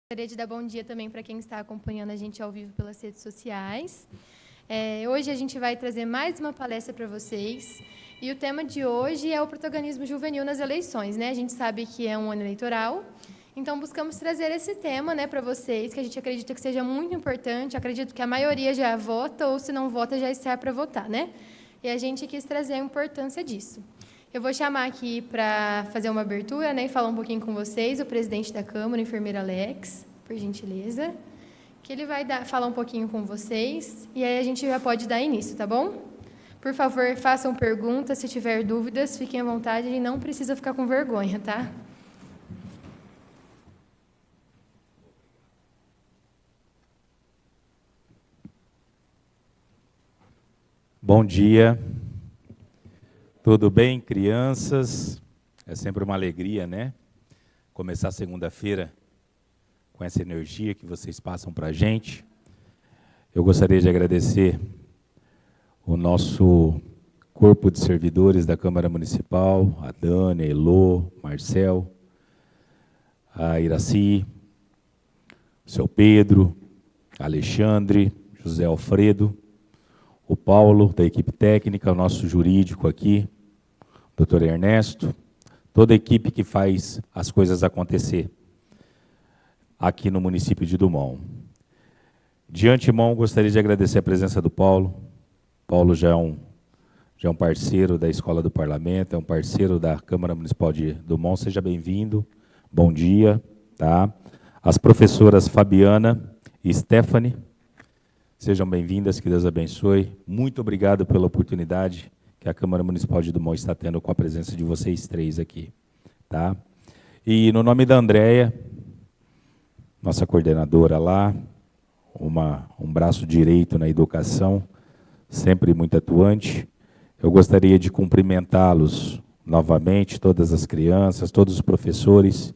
Gostaria de dar bom dia também para quem está acompanhando a gente ao vivo pelas redes sociais. Hoje a gente vai trazer mais uma palestra para vocês. E o tema de hoje é o protagonismo juvenil nas eleições, né? A gente sabe que é um ano eleitoral, então buscamos trazer esse tema, né, para vocês, que a gente acredita que seja muito importante. Acredito que a maioria já vota, ou se não vota, já está para votar, né? E a gente quis trazer a importância disso. Eu vou chamar aqui para fazer uma abertura, né, e falar um pouquinho com vocês, o presidente da Câmara, o enfermeiro Alex, por gentileza, que ele vai falar um pouquinho com vocês, e aí a gente já pode dar início, tá bom? Por favor, façam perguntas, se tiver dúvidas, fiquem à vontade, e não precisa ficar com vergonha, tá? Bom dia, tudo bem, crianças? É sempre uma alegria, né? Começar segunda-feira com essa energia que vocês passam para a gente. Eu gostaria de agradecer o nosso corpo de servidores da Câmara Municipal, a Dani, a Elô, Marcel, a Iraci, o seu Pedro, Alexandre, José Alfredo, o Paulo, da equipe técnica, o nosso jurídico aqui, o doutor Ernesto, toda a equipe que faz as coisas acontecer aqui no município de Dumont. De antemão, gostaria de agradecer a presença do Paulo. Paulo já é um parceiro da Escola do Parlamento, é um parceiro da Câmara Municipal de Dumont. Seja bem-vindo, bom dia. Tá? As professoras Fabiana e Stephanie, sejam bem-vindas, que Deus abençoe. Muito obrigado pela oportunidade que a Câmara Municipal de Dumont está tendo com a presença de vocês três aqui. Tá? E no nome da Andréia, nossa coordenadora lá, um braço direito na educação, sempre muito atuante, eu gostaria de cumprimentá-los novamente, todas as crianças, todos os professores,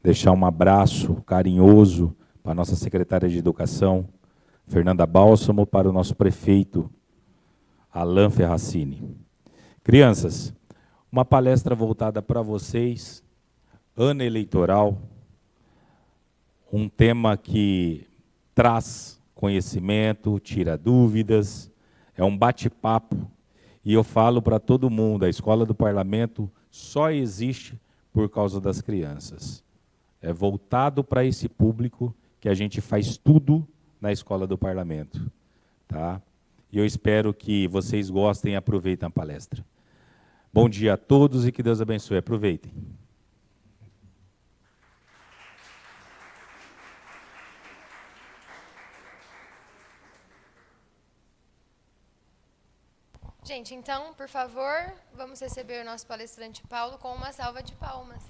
deixar um abraço carinhoso para a nossa secretária de Educação, Fernanda Bálsamo, para o nosso prefeito, Alain Ferracini. Crianças, uma palestra voltada para vocês, ano eleitoral, um tema que traz conhecimento, tira dúvidas, é um bate-papo, e eu falo para todo mundo, a Escola do Parlamento só existe por causa das crianças. É voltado para esse público que a gente faz tudo na Escola do Parlamento. Tá? E eu espero que vocês gostem e aproveitem a palestra. Bom dia a todos e que Deus abençoe. Aproveitem. Gente, então, por favor, vamos receber o nosso palestrante Paulo com uma salva de palmas.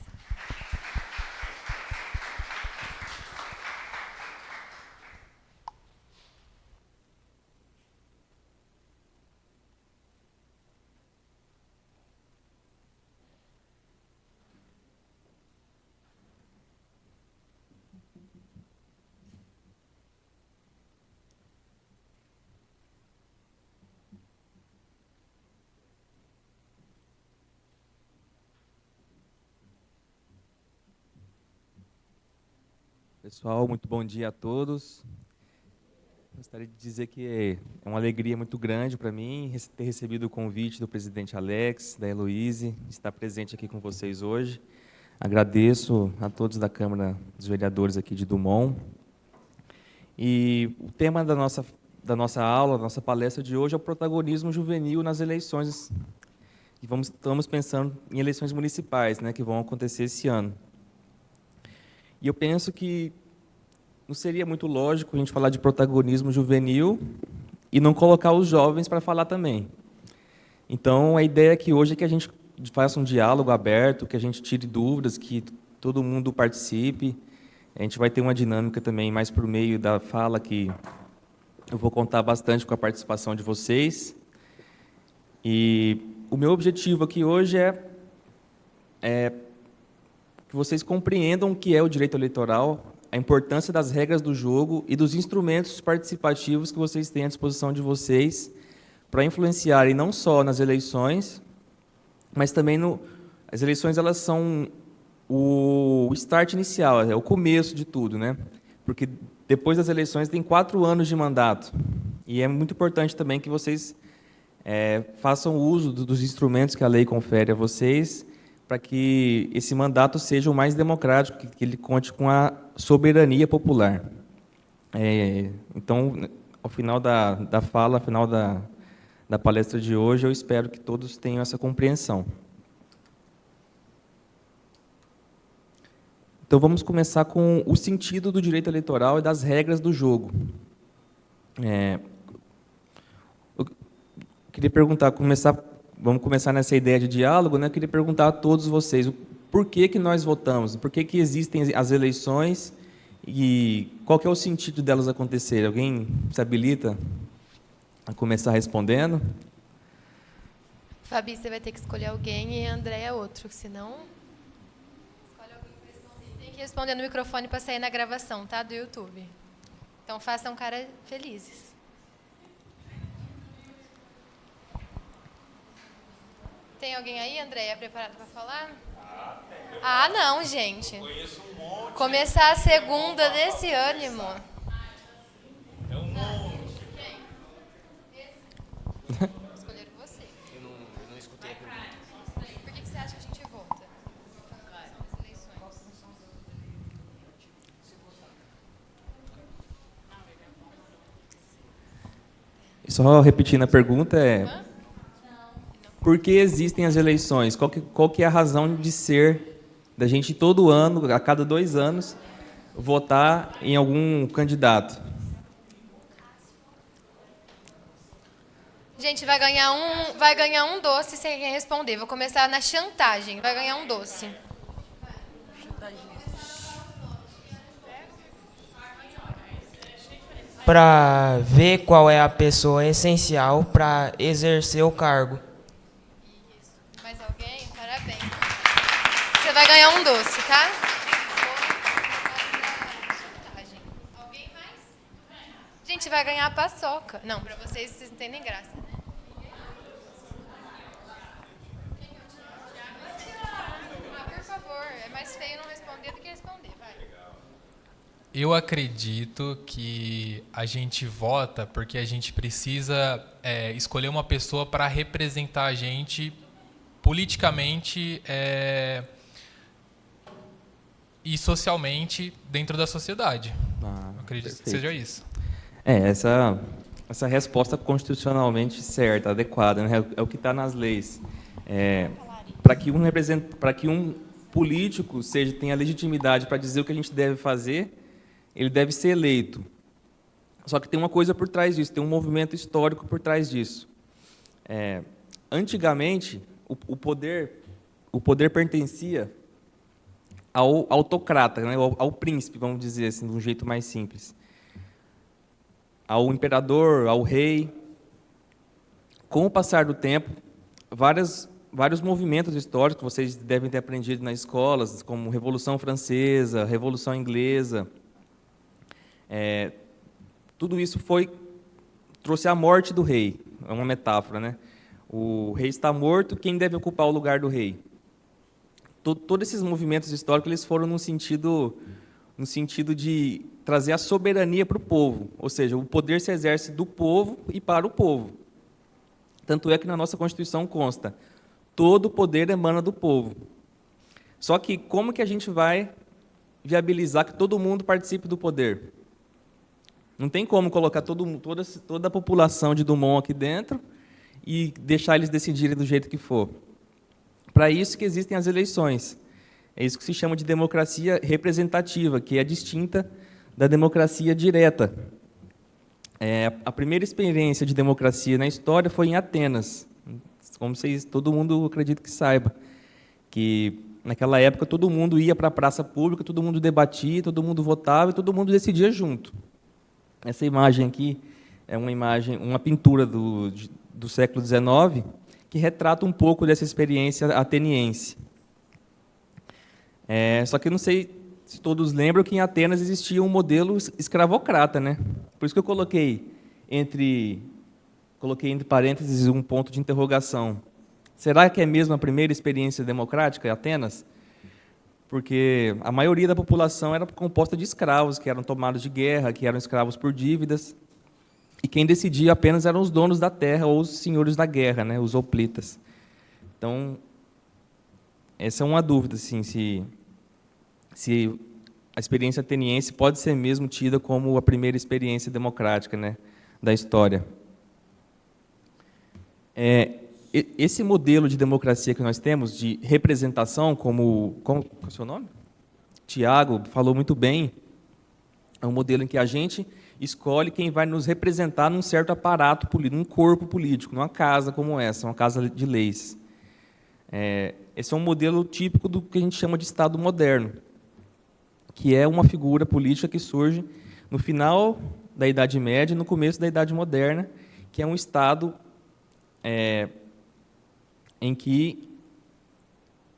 Pessoal, muito bom dia a todos. Gostaria de dizer que é uma alegria muito grande para mim ter recebido o convite do presidente Alex, da Heloíse, estar presente aqui com vocês hoje. Agradeço a todos da Câmara dos Vereadores aqui de Dumont. E o tema da nossa aula, da nossa palestra de hoje é o protagonismo juvenil nas eleições. E estamos pensando em eleições municipais, né, que vão acontecer esse ano. E eu penso que não seria muito lógico a gente falar de protagonismo juvenil e não colocar os jovens para falar também. Então, a ideia aqui hoje é que a gente faça um diálogo aberto, que a gente tire dúvidas, que todo mundo participe. A gente vai ter uma dinâmica também mais por meio da fala, que eu vou contar bastante com a participação de vocês. E o meu objetivo aqui hoje é que vocês compreendam o que é o direito eleitoral, a importância das regras do jogo e dos instrumentos participativos que vocês têm à disposição de vocês para influenciarem não só nas eleições, mas também as eleições, elas são o start inicial, é o começo de tudo, né? porque depois das eleições tem 4 anos de mandato. E é muito importante também que vocês façam uso dos instrumentos que a lei confere a vocês, para que esse mandato seja o mais democrático, que ele conte com a soberania popular. Então, ao final da fala, ao final da palestra de hoje, eu espero que todos tenham essa compreensão. Então, vamos começar com o sentido do direito eleitoral e das regras do jogo. Eu queria perguntar, vamos começar nessa ideia de diálogo, né? Eu queria perguntar a todos vocês, por que nós votamos? Por que existem as eleições e qual que é o sentido delas acontecerem? Alguém se habilita a começar respondendo? Fabi, você vai ter que escolher alguém e André é outro, senão... Escolhe alguém para responder. Tem que responder no microfone para sair na gravação, tá? Do YouTube. Então, façam cara felizes. Tem alguém aí, Andréia, preparado para falar? Ah, não, gente. Começar a segunda nesse ânimo. É um monte. Escolheram você. Eu não escutei a pergunta. Por que você acha que a gente vota? Nas eleições. Só repetindo a pergunta, por que existem as eleições? Qual que é a razão de ser da gente todo ano, a cada 2 anos, votar em algum candidato? Gente, vai ganhar um doce sem quem responder. Vou começar na chantagem. Vai ganhar um doce. Para ver qual é a pessoa essencial para exercer o cargo. Mais alguém? Parabéns. Você vai ganhar um doce, tá? Chantagem. Alguém mais? Gente, vai ganhar a paçoca. Não, pra vocês não tem nem graça, né? Ah, por favor. É mais feio não responder do que responder. Vai. Eu acredito que a gente vota porque a gente precisa escolher uma pessoa para representar a gente politicamente e socialmente dentro da sociedade. Eu acredito que seja isso. Essa resposta constitucionalmente certa, adequada, né? É o que está nas leis. Para que um político tenha legitimidade para dizer o que a gente deve fazer, ele deve ser eleito. Só que tem uma coisa por trás disso, tem um movimento histórico por trás disso. Antigamente, o poder pertencia ao autocrata, né? ao príncipe, vamos dizer assim, de um jeito mais simples. Ao imperador, ao rei. Com o passar do tempo, vários movimentos históricos que vocês devem ter aprendido nas escolas, como Revolução Francesa, Revolução Inglesa, tudo isso trouxe a morte do rei. É uma metáfora, né? O rei está morto, quem deve ocupar o lugar do rei? Todos esses movimentos históricos eles foram no sentido de trazer a soberania para o povo, ou seja, o poder se exerce do povo e para o povo. Tanto é que na nossa Constituição consta, todo o poder emana do povo. Só que como que a gente vai viabilizar que todo mundo participe do poder? Não tem como colocar toda a população de Dumont aqui dentro e deixar eles decidirem do jeito que for. Para isso que existem as eleições. É isso que se chama de democracia representativa, que é distinta da democracia direta. A primeira experiência de democracia na história foi em Atenas, como todo mundo acredita que saiba, que naquela época todo mundo ia para a praça pública, todo mundo debatia, todo mundo votava e todo mundo decidia junto. Essa imagem aqui é uma pintura do século XIX que retrata um pouco dessa experiência ateniense. Só que eu não sei se todos lembram que em Atenas existia um modelo escravocrata, né? Por isso que eu coloquei entre parênteses um ponto de interrogação. Será que é mesmo a primeira experiência democrática em Atenas? porque a maioria da população era composta de escravos, que eram tomados de guerra, que eram escravos por dívidas, e quem decidia apenas eram os donos da terra ou os senhores da guerra, né, os hoplitas. Então, essa é uma dúvida, assim, se a experiência ateniense pode ser mesmo tida como a primeira experiência democrática, né, da história. Esse modelo de democracia que nós temos, de representação, qual é o seu nome? Tiago falou muito bem, é um modelo em que a gente escolhe quem vai nos representar num certo aparato político, num corpo político, numa casa como essa, uma casa de leis. Esse é um modelo típico do que a gente chama de Estado moderno, que é uma figura política que surge no final da Idade Média e no começo da Idade Moderna, que é um Estado em que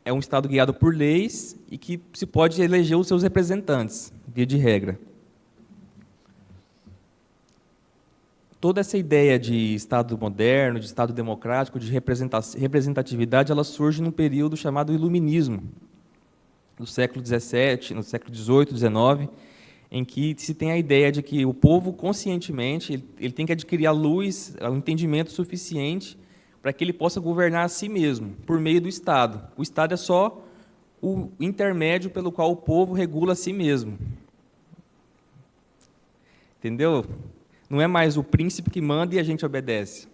é um Estado guiado por leis e que se pode eleger os seus representantes, via de regra. Toda essa ideia de Estado moderno, de Estado democrático, de representatividade, ela surge num período chamado Iluminismo, do século XVII, no século XVIII, XIX, em que se tem a ideia de que o povo, conscientemente, ele tem que adquirir a luz, o entendimento suficiente para que ele possa governar a si mesmo, por meio do Estado. O Estado é só o intermédio pelo qual o povo regula a si mesmo. Entendeu? Não é mais o príncipe que manda e a gente obedece.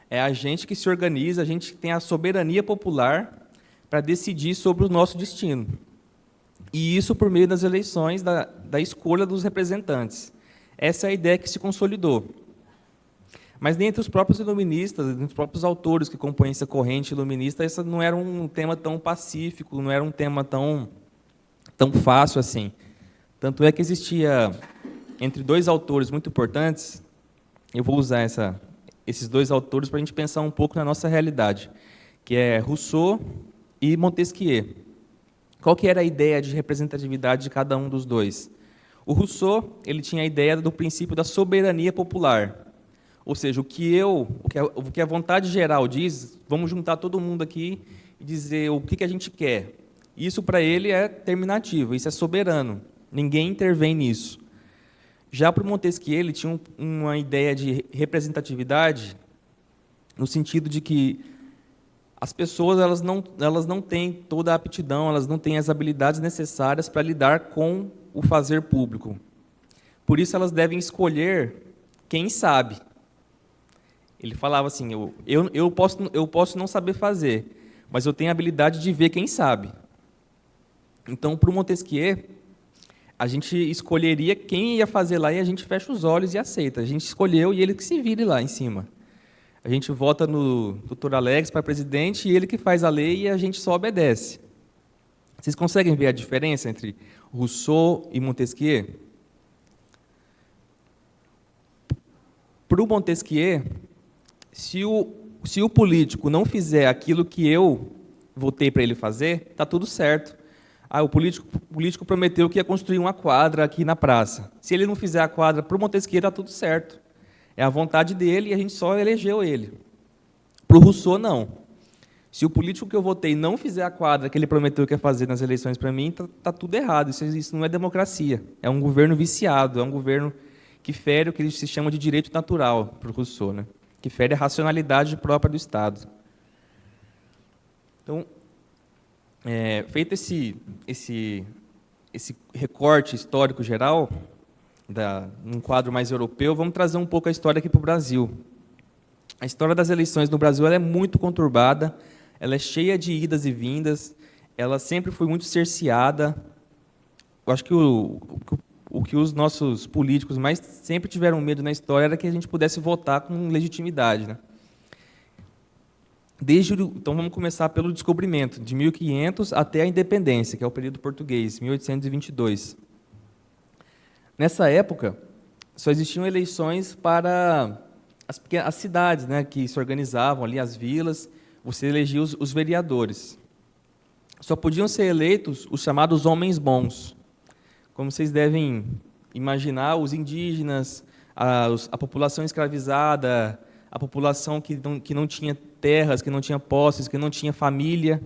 É a gente que se organiza, a gente tem a soberania popular para decidir sobre o nosso destino. E isso por meio das eleições, da escolha dos representantes. Essa é a ideia que se consolidou. Mas dentre os próprios iluministas, dentre os próprios autores que compõem essa corrente iluminista, esse não era um tema tão pacífico, não era um tema tão fácil assim. Tanto é que existia, entre dois autores muito importantes, eu vou usar esses dois autores para a gente pensar um pouco na nossa realidade, que é Rousseau e Montesquieu. Qual que era a ideia de representatividade de cada um dos dois? O Rousseau, ele tinha a ideia do princípio da soberania popular. Ou seja, o que a vontade geral diz, vamos juntar todo mundo aqui e dizer o que a gente quer. Isso, para ele, é terminativo, isso é soberano. Ninguém intervém nisso. Já para o Montesquieu, ele tinha uma ideia de representatividade no sentido de que as pessoas elas não têm toda a aptidão, elas não têm as habilidades necessárias para lidar com o fazer público. Por isso, elas devem escolher quem sabe. Ele falava assim, eu posso não saber fazer, mas eu tenho a habilidade de ver quem sabe. Então, para o Montesquieu, a gente escolheria quem ia fazer lá e a gente fecha os olhos e aceita. A gente escolheu e ele que se vire lá em cima. A gente vota no Dr. Alex para presidente e ele que faz a lei e a gente só obedece. Vocês conseguem ver a diferença entre Rousseau e Montesquieu? Para o Montesquieu, se o político não fizer aquilo que eu votei para ele fazer, está tudo certo. O político prometeu que ia construir uma quadra aqui na praça. Se ele não fizer a quadra para o Montesquieu, está tudo certo. É a vontade dele e a gente só elegeu ele. Para o Rousseau, não. Se o político que eu votei não fizer a quadra que ele prometeu que ia fazer nas eleições para mim, está tudo errado. Isso não é democracia. É um governo viciado, é um governo que fere o que se chama de direito natural, para o Rousseau, né? Que fere a racionalidade própria do Estado. Então, feito esse recorte histórico geral, num quadro mais europeu, vamos trazer um pouco a história aqui para o Brasil. A história das eleições no Brasil ela é muito conturbada, ela é cheia de idas e vindas, ela sempre foi muito cerceada. Eu acho que o que os nossos políticos mais sempre tiveram medo na história era que a gente pudesse votar com legitimidade, né? Então, vamos começar pelo descobrimento, de 1500 até a independência, que é o período português, 1822. Nessa época, só existiam eleições para as cidades, né, que se organizavam ali, as vilas, você elegia os vereadores. Só podiam ser eleitos os chamados homens bons. Como vocês devem imaginar, os indígenas, a população escravizada, a população que não tinha terras, que não tinha posses, que não tinha família,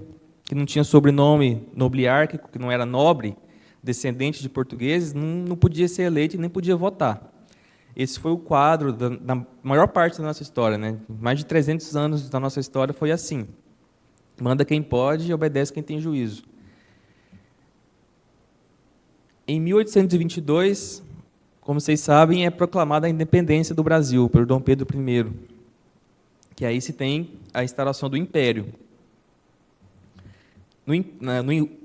que não tinha sobrenome nobiliárquico, que não era nobre, descendente de portugueses, não podia ser eleito e nem podia votar. Esse foi o quadro da maior parte da nossa história, né? Mais de 300 anos da nossa história foi assim. Manda quem pode e obedece quem tem juízo. Em 1822, como vocês sabem, é proclamada a independência do Brasil por Dom Pedro I, que aí se tem a instauração do Império.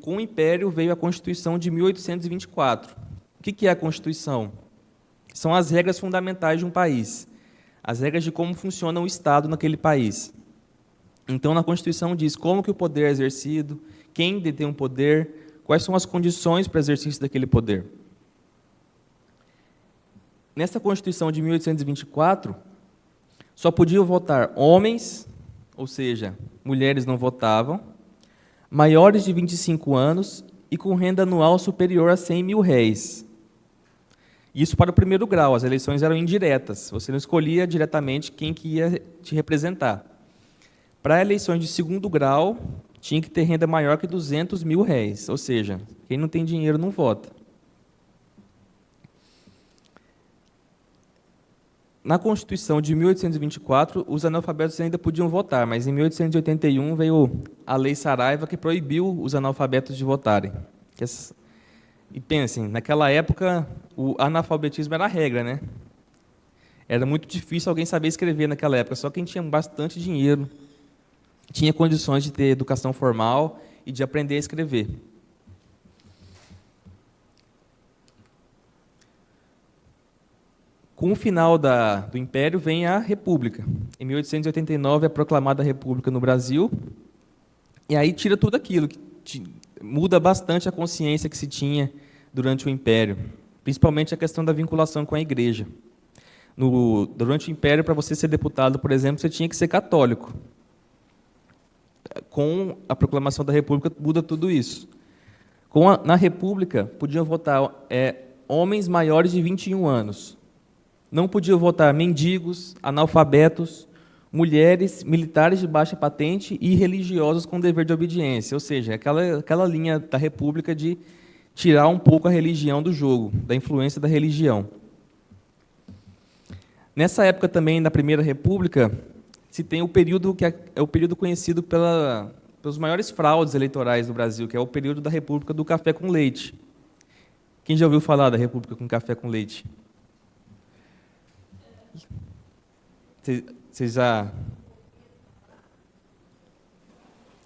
Com o Império veio a Constituição de 1824. O que é a Constituição? São as regras fundamentais de um país, as regras de como funciona o Estado naquele país. Então, na Constituição diz como que o poder é exercido, quem detém o poder, quais são as condições para o exercício daquele poder. Nessa Constituição de 1824, só podiam votar homens, ou seja, mulheres não votavam, maiores de 25 anos e com renda anual superior a 100 mil réis. Isso para o primeiro grau, as eleições eram indiretas, você não escolhia diretamente quem que ia te representar. Para eleições de segundo grau, tinha que ter renda maior que 200 mil réis, ou seja, quem não tem dinheiro não vota. Na Constituição de 1824, os analfabetos ainda podiam votar, mas em 1881 veio a Lei Saraiva, que proibiu os analfabetos de votarem. E pensem, naquela época, o analfabetismo era a regra, né? Era muito difícil alguém saber escrever naquela época, só quem tinha bastante dinheiro tinha condições de ter educação formal e de aprender a escrever. Com o final do Império vem a República. Em 1889 é proclamada a República no Brasil, e aí tira tudo aquilo, muda bastante a consciência que se tinha durante o Império, principalmente a questão da vinculação com a Igreja. Durante o Império, para você ser deputado, por exemplo, você tinha que ser católico. Com a proclamação da República, muda tudo isso. Na República, podiam votar homens maiores de 21 anos. Não podiam votar mendigos, analfabetos, mulheres, militares de baixa patente e religiosos com dever de obediência. Ou seja, aquela linha da República de tirar um pouco a religião do jogo, da influência da religião. Nessa época também, na Primeira República, se tem o período que é o período conhecido pelos maiores fraudes eleitorais do Brasil, que é o período da República do café com leite. Quem já ouviu falar da República com café com leite? Vocês já...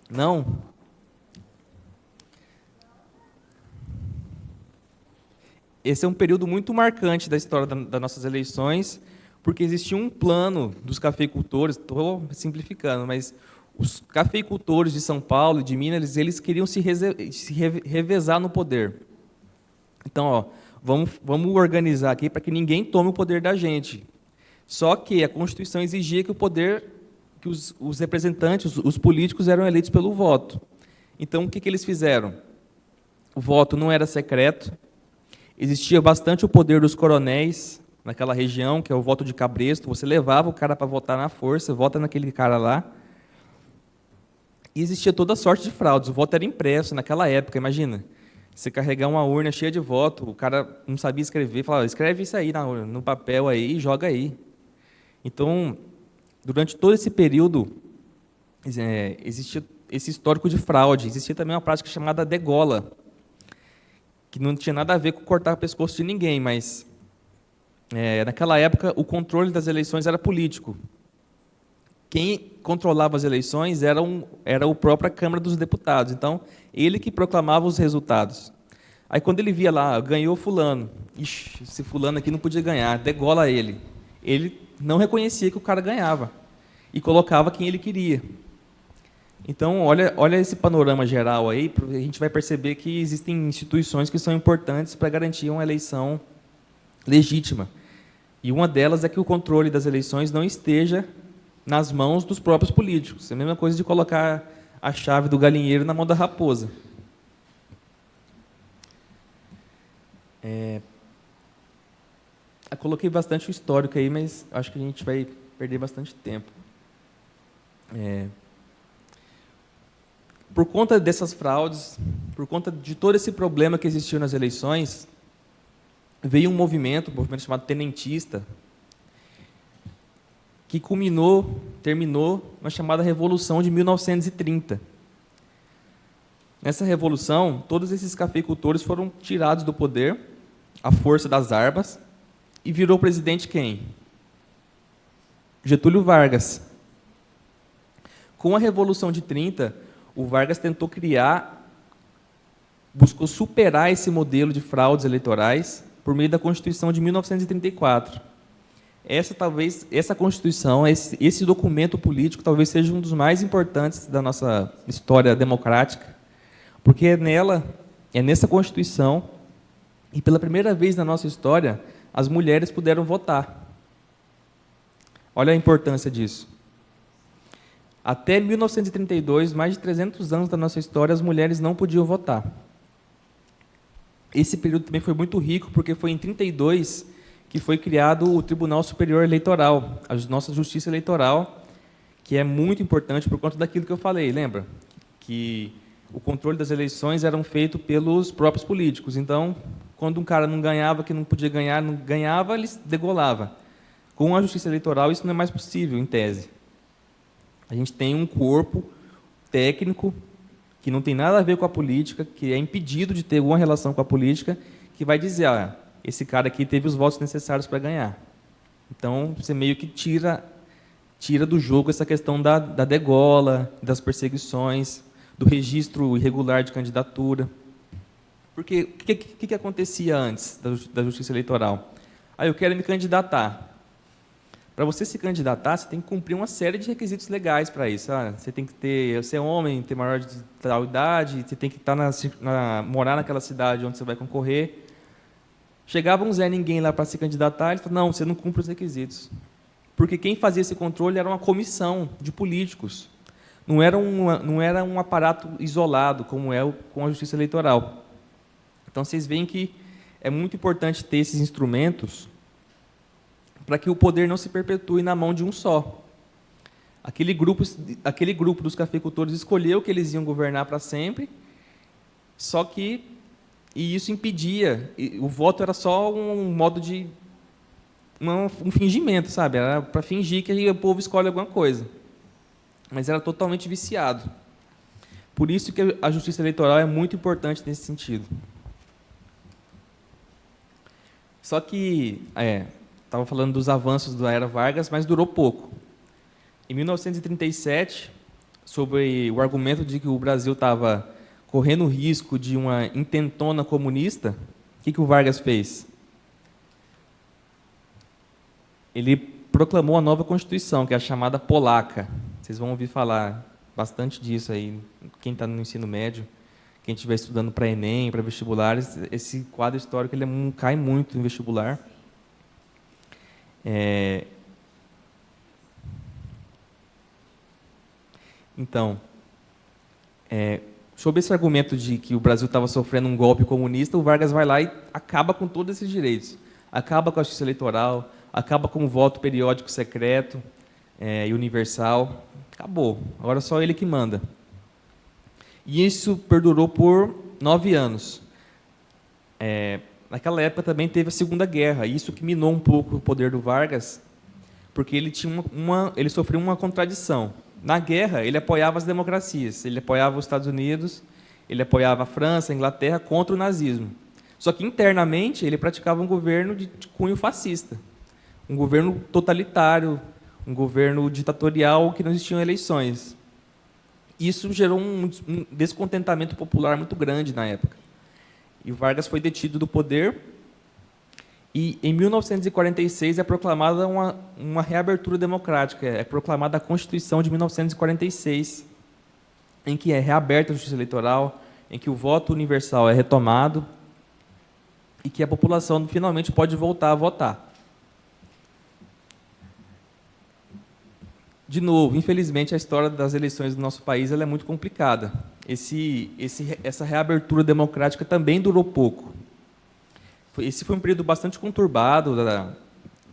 Não? Esse é um período muito marcante da história das nossas eleições, porque existia um plano dos cafeicultores, estou simplificando, mas os cafeicultores de São Paulo e de Minas, eles queriam se revezar no poder. Então, vamos organizar aqui para que ninguém tome o poder da gente. Só que a Constituição exigia que que os representantes, os políticos, eram eleitos pelo voto. Então, o que eles fizeram? O voto não era secreto, existia bastante o poder dos coronéis naquela região, que é o voto de cabresto, você levava o cara para votar na força, vota naquele cara lá. E existia toda sorte de fraudes, o voto era impresso naquela época, imagina. Você carregar uma urna cheia de voto, o cara não sabia escrever, falava, escreve isso aí no papel aí e joga aí. Então, durante todo esse período, existia esse histórico de fraude, existia também uma prática chamada degola, que não tinha nada a ver com cortar o pescoço de ninguém, mas naquela época o controle das eleições era político. Quem controlava as eleições era a própria Câmara dos Deputados, então ele que proclamava os resultados. Aí quando ele via lá, ganhou fulano, ixi, esse fulano aqui não podia ganhar, degola ele. Ele não reconhecia que o cara ganhava e colocava quem ele queria. Então, olha esse panorama geral aí, a gente vai perceber que existem instituições que são importantes para garantir uma eleição legítima. E uma delas é que o controle das eleições não esteja nas mãos dos próprios políticos. É a mesma coisa de colocar a chave do galinheiro na mão da raposa. Eu coloquei bastante o histórico aí, mas acho que a gente vai perder bastante tempo. Por conta dessas fraudes, por conta de todo esse problema que existiu nas eleições, veio um movimento chamado tenentista, que terminou na chamada Revolução de 1930. Nessa revolução, todos esses cafeicultores foram tirados do poder, à força das armas, e virou presidente quem? Getúlio Vargas. Com a Revolução de 30, o Vargas buscou superar esse modelo de fraudes eleitorais por meio da Constituição de 1934. Essa Constituição, esse documento político, talvez seja um dos mais importantes da nossa história democrática, porque é nessa Constituição, e pela primeira vez na nossa história, as mulheres puderam votar. Olha a importância disso. Até 1932, mais de 300 anos da nossa história, as mulheres não podiam votar. Esse período também foi muito rico, porque foi em 32 que foi criado o Tribunal Superior Eleitoral, a nossa Justiça Eleitoral, que é muito importante por conta daquilo que eu falei, lembra? Que o controle das eleições era feito pelos próprios políticos. Então, quando um cara não ganhava, que não podia ganhar, não ganhava, ele degolava. Com a Justiça Eleitoral, isso não é mais possível, em tese. A gente tem um corpo técnico que não tem nada a ver com a política, que é impedido de ter alguma relação com a política, que vai dizer, esse cara aqui teve os votos necessários para ganhar. Então, você meio que tira do jogo essa questão da degola, das perseguições, do registro irregular de candidatura. Porque o que acontecia antes da Justiça Eleitoral? Eu quero me candidatar. Para você se candidatar, você tem que cumprir uma série de requisitos legais para isso. Você tem que ser homem, ter maior de tal idade, você tem que estar morar naquela cidade onde você vai concorrer. Chegava um Zé Ninguém lá para se candidatar, ele falou, não, você não cumpre os requisitos. Porque quem fazia esse controle era uma comissão de políticos. Não era um aparato isolado, como é com a Justiça Eleitoral. Então, vocês veem que é muito importante ter esses instrumentos para que o poder não se perpetue na mão de um só. Aquele grupo dos cafeicultores escolheu que eles iam governar para sempre, só que isso impedia, o voto era só um modo de um fingimento, sabe? Era para fingir que o povo escolhe alguma coisa. Mas era totalmente viciado. Por isso que a Justiça Eleitoral é muito importante nesse sentido. Só que estava falando dos avanços da era Vargas, mas durou pouco. Em 1937, sobre o argumento de que o Brasil estava correndo o risco de uma intentona comunista, o que o Vargas fez? Ele proclamou a nova Constituição, que é a chamada Polaca. Vocês vão ouvir falar bastante disso aí, quem está no ensino médio, quem estiver estudando para Enem, para vestibulares, esse quadro histórico ele cai muito em vestibular. Então, sob esse argumento de que o Brasil estava sofrendo um golpe comunista, o Vargas vai lá e acaba com todos esses direitos. Acaba com a justiça eleitoral, acaba com o voto periódico secreto e universal. Acabou. Agora só ele que manda. E isso perdurou por 9 anos. Naquela época também teve a Segunda Guerra, isso que minou um pouco o poder do Vargas, porque ele ele sofreu uma contradição. Na guerra, ele apoiava as democracias, ele apoiava os Estados Unidos, ele apoiava a França, a Inglaterra contra o nazismo. Só que internamente ele praticava um governo de cunho fascista, um governo totalitário, um governo ditatorial que não existiam eleições. Isso gerou um descontentamento popular muito grande na época. E o Vargas foi detido do poder e, em 1946, é proclamada uma reabertura democrática, é proclamada a Constituição de 1946, em que é reaberta a justiça eleitoral, em que o voto universal é retomado e que a população finalmente pode voltar a votar. De novo, infelizmente, a história das eleições do nosso país ela é muito complicada. Essa reabertura democrática também durou pouco. Esse foi um período bastante conturbado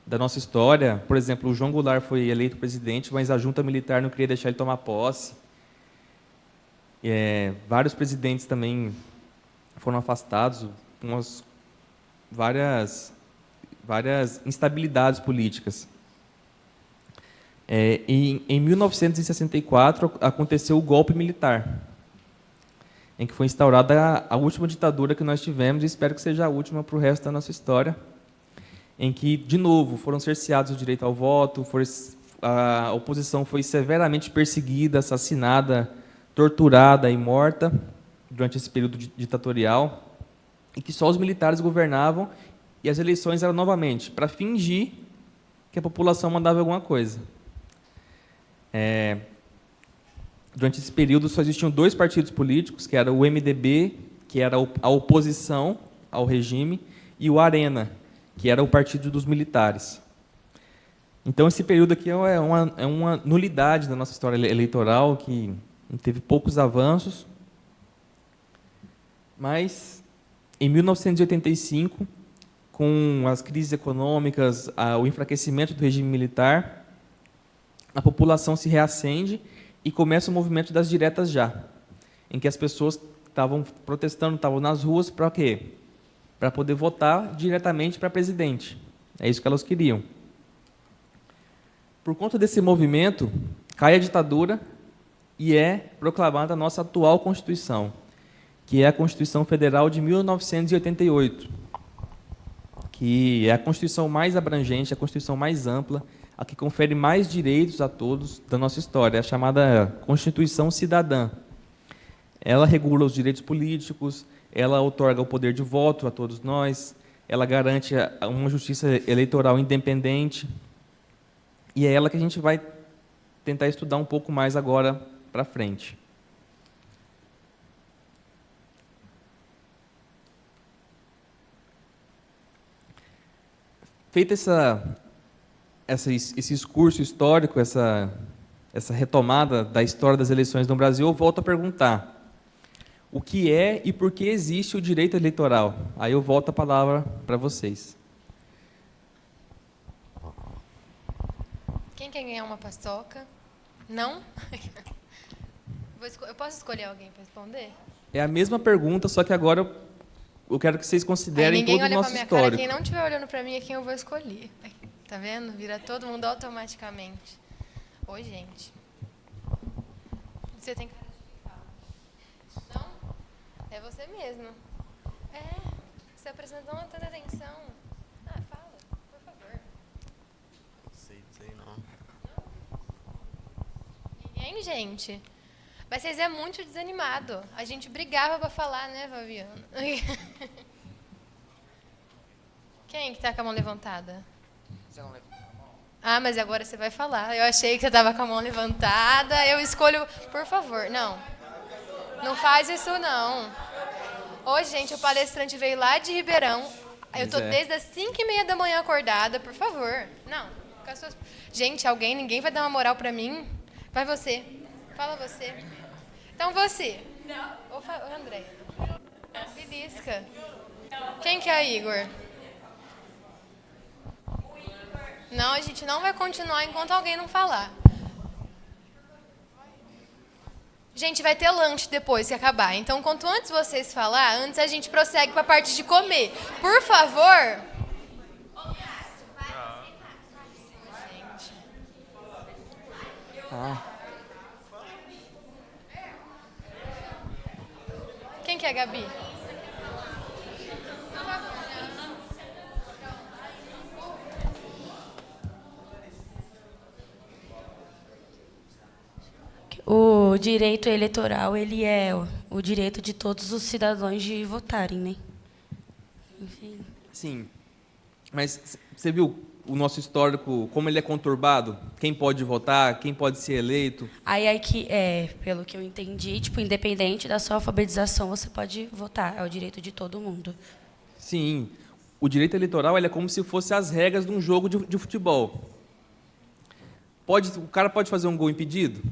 da nossa história. Por exemplo, o João Goulart foi eleito presidente, mas a junta militar não queria deixar ele tomar posse. Vários presidentes também foram afastados, várias instabilidades políticas. Em 1964, aconteceu o golpe militar, em que foi instaurada a última ditadura que nós tivemos, e espero que seja a última para o resto da nossa história, em que, de novo, foram cerceados o direito ao voto, a oposição foi severamente perseguida, assassinada, torturada e morta durante esse período ditatorial, e que só os militares governavam, e as eleições eram novamente para fingir que a população mandava alguma coisa. Durante esse período só existiam 2 partidos políticos, que era o MDB, que era a oposição ao regime, e o Arena, que era o partido dos militares. Então, esse período aqui é uma nulidade da nossa história eleitoral, que teve poucos avanços. Mas, em 1985, com as crises econômicas, o enfraquecimento do regime militar, a população se reacende e começa o movimento das diretas já, em que as pessoas estavam protestando, estavam nas ruas para quê? Para poder votar diretamente para presidente. É isso que elas queriam. Por conta desse movimento, cai a ditadura e é proclamada a nossa atual Constituição, que é a Constituição Federal de 1988, que é a Constituição mais abrangente, a Constituição mais ampla, a que confere mais direitos a todos da nossa história, é a chamada Constituição Cidadã. Ela regula os direitos políticos, ela outorga o poder de voto a todos nós, ela garante uma justiça eleitoral independente, e é ela que a gente vai tentar estudar um pouco mais agora para frente. Feito esse discurso histórico, essa retomada da história das eleições no Brasil, eu volto a perguntar: o que é e por que existe o direito eleitoral? Aí eu volto a palavra para vocês. Quem quer ganhar uma paçoca? Não? Eu posso escolher alguém para responder? É a mesma pergunta, só que agora eu quero que vocês considerem todo o nosso histórico. Cara, quem não estiver olhando para mim é quem eu vou escolher. Tá vendo? Vira todo mundo automaticamente. Oi, gente. Você tem cara de ficar. Não? É você mesmo. Você apresentou tanta atenção. Fala, por favor. Sei não. Ninguém, gente? Mas vocês é muito desanimado. A gente brigava para falar, né, Fabiano? Quem que tá com a mão levantada? Mas agora você vai falar. Eu achei que você estava com a mão levantada. Eu escolho... Por favor, não. Não faz isso, não. Hoje, gente, o palestrante veio lá de Ribeirão. Eu estou desde as 5h30 da manhã acordada. Por favor. Não. Gente, ninguém vai dar uma moral para mim? Vai você. Fala você. Então, você. Não. Ô, André. Belisca. Quem que é Igor? Não, a gente não vai continuar enquanto alguém não falar. Gente, vai ter lanche depois que acabar. Então, quanto antes vocês falar, antes a gente prossegue para a parte de comer. Por favor. Gente. Quem que é, Gabi? O direito eleitoral, ele é o direito de todos os cidadãos de votarem, né? Enfim. Sim. Mas você viu o nosso histórico, como ele é conturbado? Quem pode votar, quem pode ser eleito? Aí que pelo que eu entendi, independente da sua alfabetização, você pode votar. É o direito de todo mundo. Sim. O direito eleitoral ele é como se fosse as regras de um jogo de futebol. O cara pode fazer um gol impedido?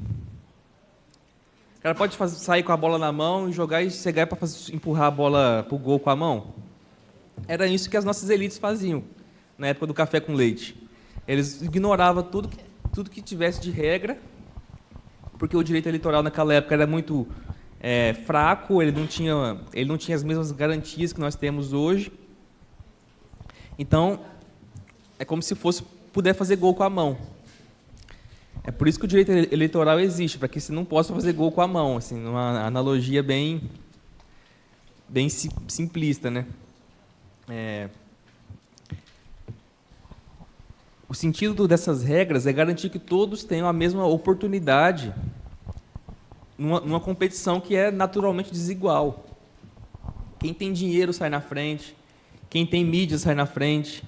O cara pode sair com a bola na mão e jogar e chegar para empurrar a bola para o gol com a mão? Era isso que as nossas elites faziam na época do café com leite. Eles ignoravam tudo que tivesse de regra, porque o direito eleitoral naquela época era muito fraco, ele não tinha as mesmas garantias que nós temos hoje. Então, é como se fosse puder fazer gol com a mão. É por isso que o direito eleitoral existe, para que você não possa fazer gol com a mão, assim, uma analogia bem simplista, né? O sentido dessas regras é garantir que todos tenham a mesma oportunidade numa competição que é naturalmente desigual. Quem tem dinheiro sai na frente, quem tem mídia sai na frente,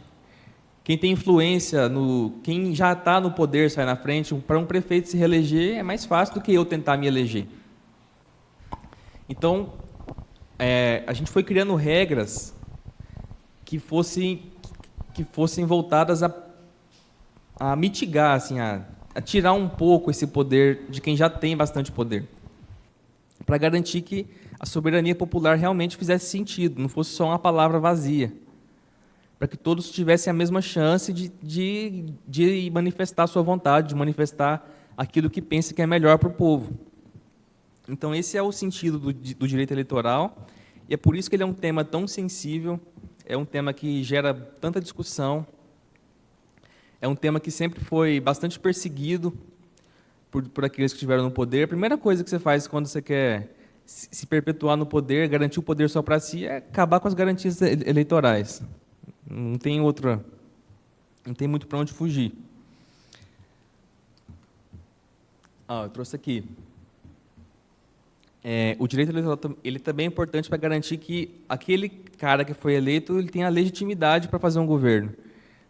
quem tem influência, quem já está no poder sai na frente. Para um prefeito se reeleger é mais fácil do que eu tentar me eleger. Então, a gente foi criando regras que fossem voltadas a mitigar, assim, a tirar um pouco esse poder de quem já tem bastante poder, para garantir que a soberania popular realmente fizesse sentido, não fosse só uma palavra vazia, para que todos tivessem a mesma chance de manifestar a sua vontade, de manifestar aquilo que pensa que é melhor para o povo. Então, esse é o sentido do direito eleitoral, e é por isso que ele é um tema tão sensível, é um tema que gera tanta discussão, é um tema que sempre foi bastante perseguido por aqueles que estiveram no poder. A primeira coisa que você faz quando você quer se perpetuar no poder, garantir o poder só para si, é acabar com as garantias eleitorais. Não tem muito para onde fugir. Eu trouxe aqui. O direito eleitoral ele também é importante para garantir que aquele cara que foi eleito ele tenha a legitimidade para fazer um governo.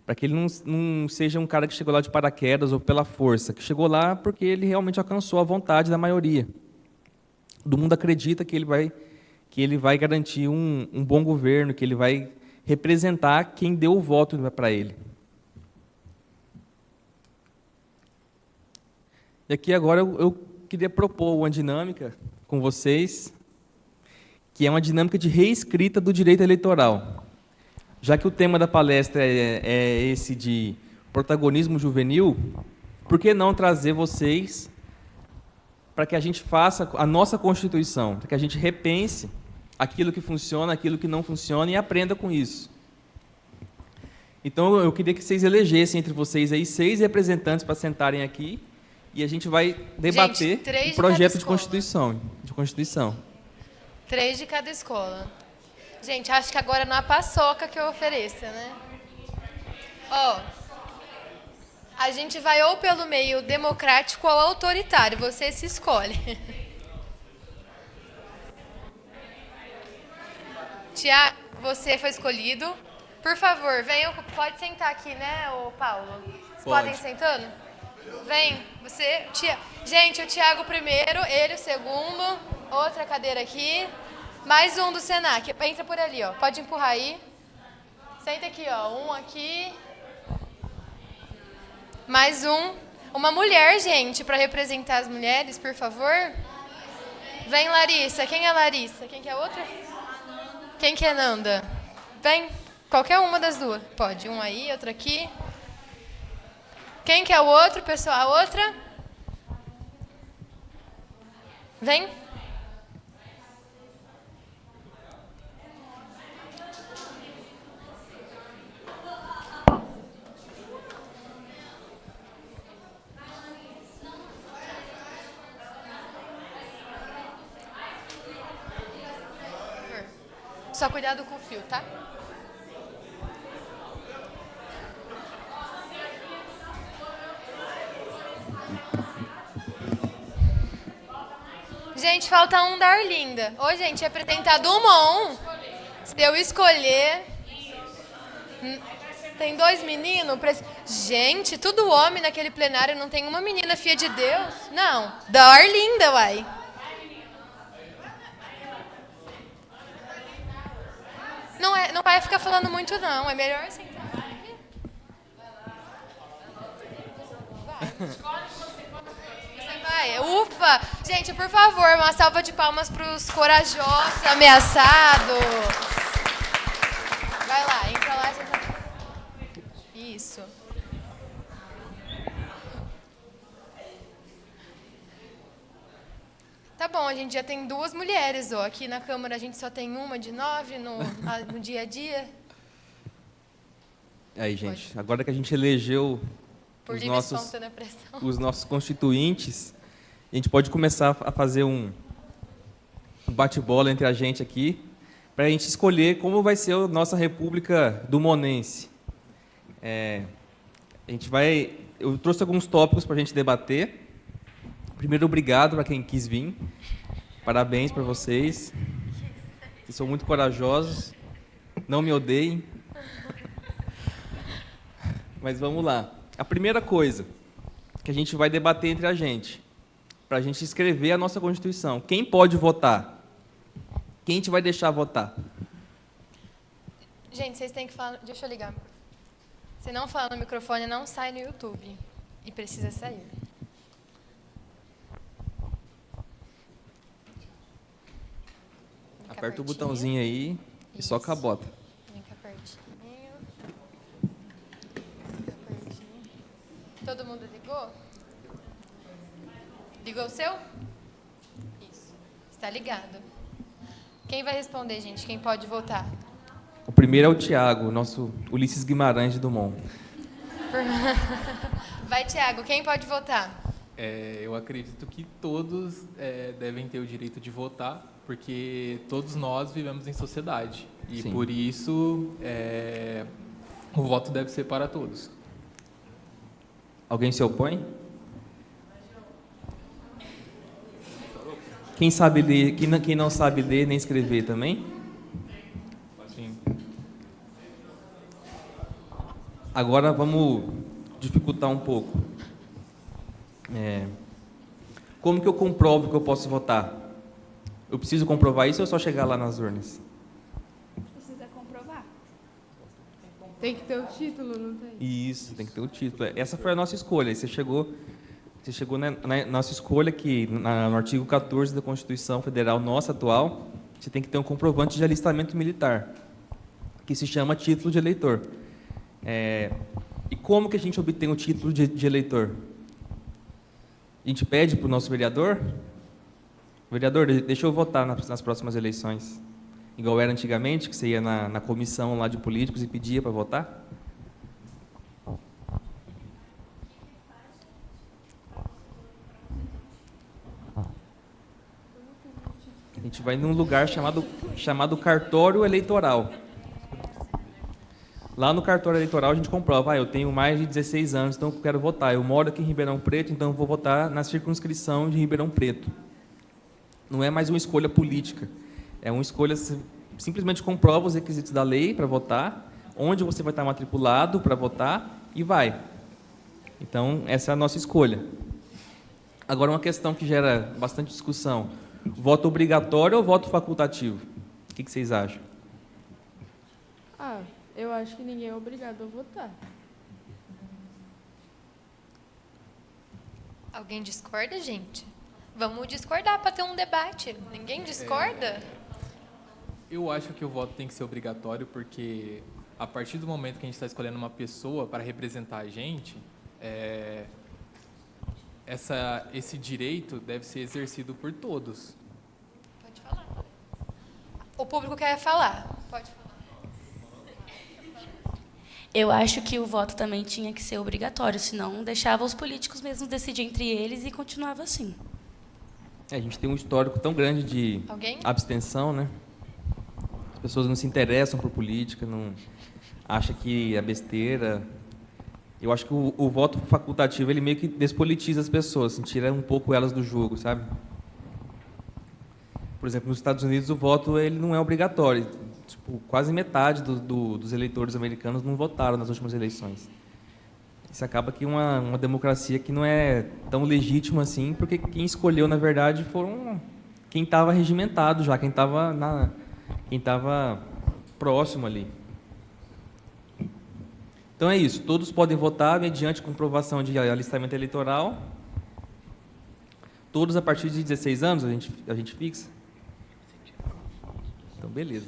Para que ele não seja um cara que chegou lá de paraquedas ou pela força, que chegou lá porque ele realmente alcançou a vontade da maioria. Todo mundo acredita que ele vai garantir um bom governo, que ele vai representar quem deu o voto para ele. E aqui agora eu queria propor uma dinâmica com vocês, que é uma dinâmica de reescrita do direito eleitoral. Já que o tema da palestra é esse de protagonismo juvenil, por que não trazer vocês para que a gente faça a nossa Constituição, para que a gente repense aquilo que funciona, aquilo que não funciona e aprenda com isso. Então, eu queria que vocês elegessem entre vocês aí 6 representantes para sentarem aqui e a gente vai debater o projeto de Constituição. 3 de cada escola. Gente, acho que agora não há paçoca que eu ofereça, né? A gente vai ou pelo meio democrático ou autoritário, você se escolhe. Tiago, você foi escolhido. Por favor, venham, pode sentar aqui, né, Paulo? Vocês podem ir sentando? Vem, você... Gente, o Tiago primeiro, ele o segundo, outra cadeira aqui. Mais um do Senac. Entra por ali, ó. Pode empurrar aí. Senta aqui, ó. Um aqui. Mais um. Uma mulher, gente, para representar as mulheres, por favor. Vem, Larissa. Quem é Larissa? Quem que é outra? Quem que é Nanda? Vem. Qualquer uma das duas. Pode. Um aí, outro aqui. Quem que é o outro, pessoal? A outra? Vem. Só cuidado com o fio, tá? Gente, falta um da Arlinda. Ô, gente, é apresentar Dumont. Se eu escolher... Tem 2 meninos? Gente, tudo homem naquele plenário, não tem uma menina filha de Deus? Não, da Arlinda, uai. Não vai ficar falando muito, não. É melhor sentar aqui. Você vai. Ufa! Gente, por favor, uma salva de palmas para os corajosos, ameaçados. Vai lá, entra lá e senta. Isso. Tá bom, a gente já tem 2 mulheres, ó. Aqui na Câmara a gente só tem uma de 9 no dia a dia. Aí, gente, agora que a gente elegeu Por os livre e nossos, espontânea pressão. os nossos constituintes, a gente pode começar a fazer um bate-bola entre a gente aqui, para a gente escolher como vai ser a nossa República do Monense. Eu trouxe alguns tópicos para a gente debater. Primeiro, obrigado para quem quis vir. Parabéns para vocês. Vocês são muito corajosos. Não me odeiem. Mas vamos lá. A primeira coisa que a gente vai debater entre a gente, para a gente escrever a nossa Constituição. Quem pode votar? Quem a gente vai deixar votar? Gente, vocês têm que falar... Deixa eu ligar. Se não falar no microfone, não sai no YouTube. E precisa sair. Vem cá Aperta o pertinho. botãozinho aí e Isso. soca a bota. Vem cá pertinho. Vem cá pertinho. Todo mundo ligou? Ligou o seu? Isso. Está ligado. Quem vai responder, gente? Quem pode votar? O primeiro é o Tiago, nosso Ulisses Guimarães de Dumont. Vai, Tiago. Quem pode votar? Eu acredito que todos devem ter o direito de votar, porque todos nós vivemos em sociedade. E Sim. por isso o voto deve ser para todos. Alguém se opõe? Quem sabe ler, quem não sabe ler nem escrever também? Sim. Agora vamos dificultar um pouco. Como que eu comprovo que eu posso votar? Eu preciso comprovar isso ou é só chegar lá nas urnas? Precisa comprovar. Tem que ter o título, não tem? Isso, tem que ter o título. Essa foi a nossa escolha. Você chegou na nossa escolha que no artigo 14 da Constituição Federal nossa atual, você tem que ter um comprovante de alistamento militar, que se chama título de eleitor. E como que a gente obtém o título de eleitor? A gente pede para o nosso vereador: vereador, deixa eu votar nas próximas eleições. Igual era antigamente, que você ia na comissão lá de políticos e pedia para votar. A gente vai num lugar chamado cartório eleitoral. Lá no cartório eleitoral a gente comprova: eu tenho mais de 16 anos, então eu quero votar. Eu moro aqui em Ribeirão Preto, então eu vou votar na circunscrição de Ribeirão Preto. Não é mais uma escolha política. É uma escolha, simplesmente comprova os requisitos da lei para votar, onde você vai estar matriculado para votar e vai. Então, essa é a nossa escolha. Agora, uma questão que gera bastante discussão: voto obrigatório ou voto facultativo? O que vocês acham? Eu acho que ninguém é obrigado a votar. Alguém discorda, gente? Vamos discordar para ter um debate. Ninguém discorda? Eu acho que o voto tem que ser obrigatório, porque a partir do momento que a gente está escolhendo uma pessoa para representar a gente, esse direito deve ser exercido por todos. Pode falar. O público quer falar. Pode falar. Eu acho que o voto também tinha que ser obrigatório, senão deixava os políticos mesmo decidir entre eles e continuava assim. A gente tem um histórico tão grande de abstenção, né? As pessoas não se interessam por política, não acham que é besteira. Eu acho que o voto facultativo, ele meio que despolitiza as pessoas, assim, tira um pouco elas do jogo, sabe? Por exemplo, nos Estados Unidos o voto ele não é obrigatório. Tipo, quase metade dos eleitores americanos não votaram nas últimas eleições. Isso acaba que uma democracia que não é tão legítima assim, porque quem escolheu, na verdade, foram quem estava regimentado já, quem estava próximo ali. Então é isso, todos podem votar mediante comprovação de alistamento eleitoral. Todos a partir de 16 anos a gente fixa? Então, beleza.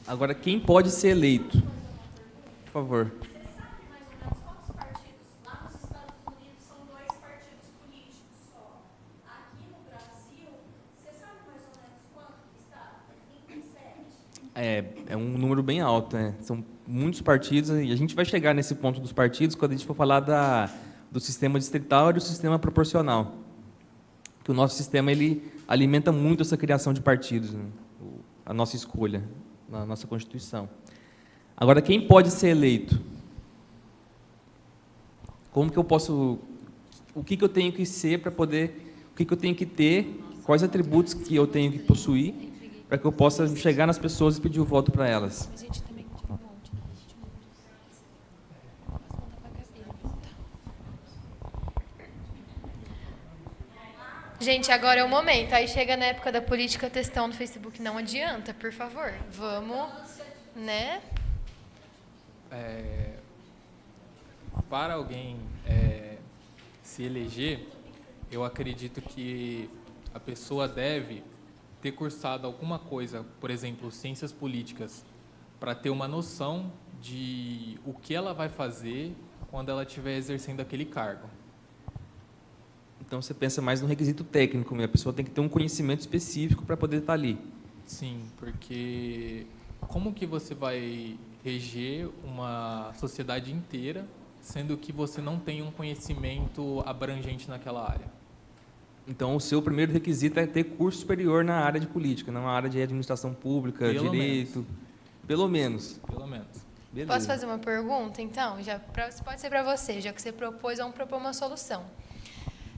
Agora, quem pode ser eleito? Por favor. É um número bem alto, né? São muitos partidos, e a gente vai chegar nesse ponto dos partidos quando a gente for falar do sistema distrital e do sistema proporcional. Que o nosso sistema ele alimenta muito essa criação de partidos, né? A nossa escolha, na nossa Constituição. Agora, quem pode ser eleito? Como que eu posso... O que eu tenho que ser para poder... O que eu tenho que ter? Quais atributos que eu tenho que possuir para que eu possa chegar nas pessoas e pedir o voto para elas? Gente, agora é o momento. Aí chega na época da política, textão no Facebook não adianta, por favor. Vamos, né? Para alguém se eleger, eu acredito que a pessoa deve ter cursado alguma coisa, por exemplo, ciências políticas, para ter uma noção de o que ela vai fazer quando ela estiver exercendo aquele cargo. Então, você pensa mais no requisito técnico, a pessoa tem que ter um conhecimento específico para poder estar ali. Sim, porque como que você vai reger uma sociedade inteira, sendo que você não tem um conhecimento abrangente naquela área? Então, o seu primeiro requisito é ter curso superior na área de política, na área de administração pública, direito. Pelo menos. Pelo menos. Beleza. Posso fazer uma pergunta, então? Pode ser para você, já que você propôs, vamos propor uma solução.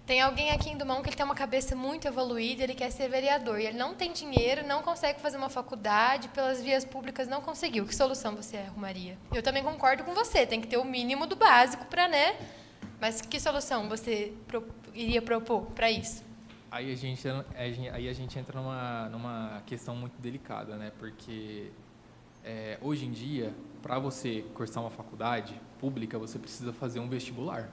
Tem alguém aqui em Dumont que ele tem uma cabeça muito evoluída, ele quer ser vereador, e ele não tem dinheiro, não consegue fazer uma faculdade, pelas vias públicas não conseguiu. Que solução você arrumaria? Eu também concordo com você, tem que ter o mínimo do básico para, né? Mas que solução você iria propor para isso? Aí a gente entra numa questão muito delicada, né? Porque hoje em dia, para você cursar uma faculdade pública, você precisa fazer um vestibular.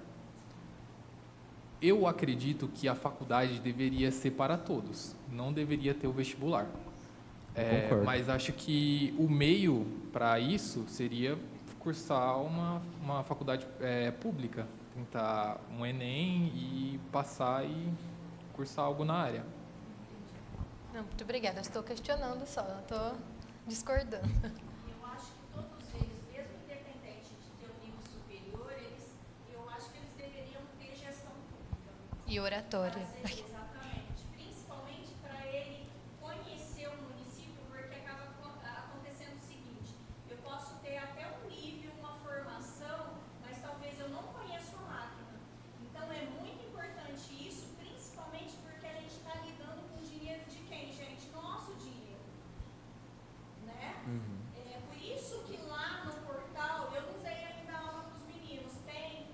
Eu acredito que a faculdade deveria ser para todos, não deveria ter o vestibular. Mas acho que o meio para isso seria cursar uma faculdade pública, tentar um Enem e passar e cursar algo na área. Não, muito obrigada. Eu estou questionando só, não estou discordando. Eu acho que todos eles, mesmo independente de ter um nível superior, eu acho que eles deveriam ter gestão pública. E oratória. Exatamente. Principalmente para ele conhecer o município, porque acaba acontecendo o seguinte: eu posso ter até um nível, uma formação, mas talvez eu não conheça a máquina. Então é muito importante isso, principalmente porque a gente está lidando com o dinheiro de quem, gente? Nosso dinheiro. Né? É por isso que lá no portal, eu não usei ainda a aula para os meninos, tem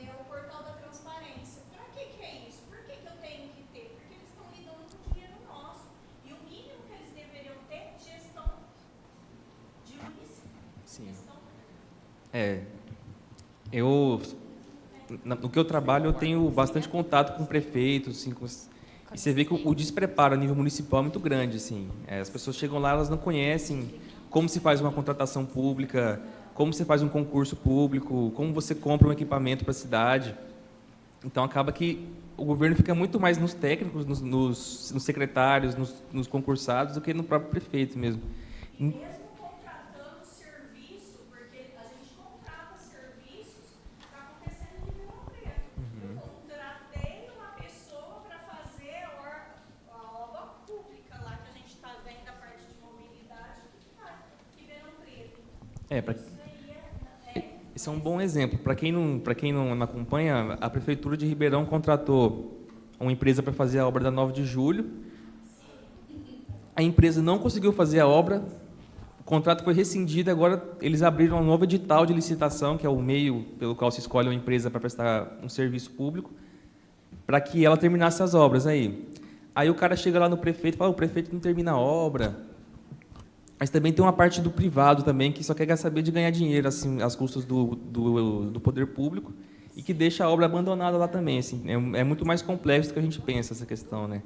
o portal da transparência. Para que é isso? Por que eu tenho que ter? Porque eles estão lidando com dinheiro nosso. E o mínimo que eles deveriam ter, gestão de município. Sim. Gestão. No que eu trabalho, eu tenho bastante contato com prefeitos, assim, e você vê que o despreparo a nível municipal é muito grande, assim. As pessoas chegam lá, elas não conhecem como se faz uma contratação pública, como se faz um concurso público, como você compra um equipamento para a cidade. Então, acaba que o governo fica muito mais nos técnicos, nos secretários, nos concursados, do que no próprio prefeito mesmo. Mesmo contratando serviço, porque a gente contrata serviços, está acontecendo em Ribeirão Preto. Eu contratei uma pessoa para fazer a obra pública lá, que a gente está vendo a parte de mobilidade, que está em Ribeirão Preto. Esse é um bom exemplo. Para quem não acompanha, a Prefeitura de Ribeirão contratou uma empresa para fazer a obra da 9 de julho. A empresa não conseguiu fazer a obra, o contrato foi rescindido, agora eles abriram um novo edital de licitação, que é o meio pelo qual se escolhe uma empresa para prestar um serviço público, para que ela terminasse as obras. Aí o cara chega lá no prefeito e fala: o prefeito não termina a obra. Mas também tem uma parte do privado também, que só quer saber de ganhar dinheiro, assim, às custas do poder público, e que deixa a obra abandonada lá também. Assim. É muito mais complexo do que a gente pensa, essa questão, né?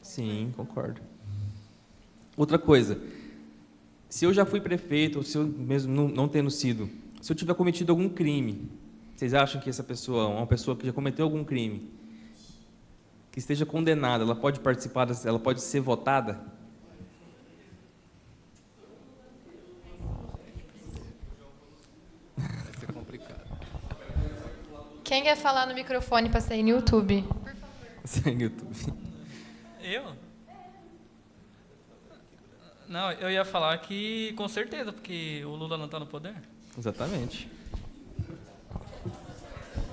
Sim, concordo. Outra coisa, se eu já fui prefeito, ou se eu mesmo não tendo sido, se eu tiver cometido algum crime, vocês acham que essa pessoa, uma pessoa que já cometeu algum crime, que esteja condenada, ela pode participar, ela pode ser votada? Vai ser complicado. Quem quer falar no microfone para sair no YouTube? Sem YouTube. Eu? Não, eu ia falar que com certeza, porque o Lula não está no poder. Exatamente.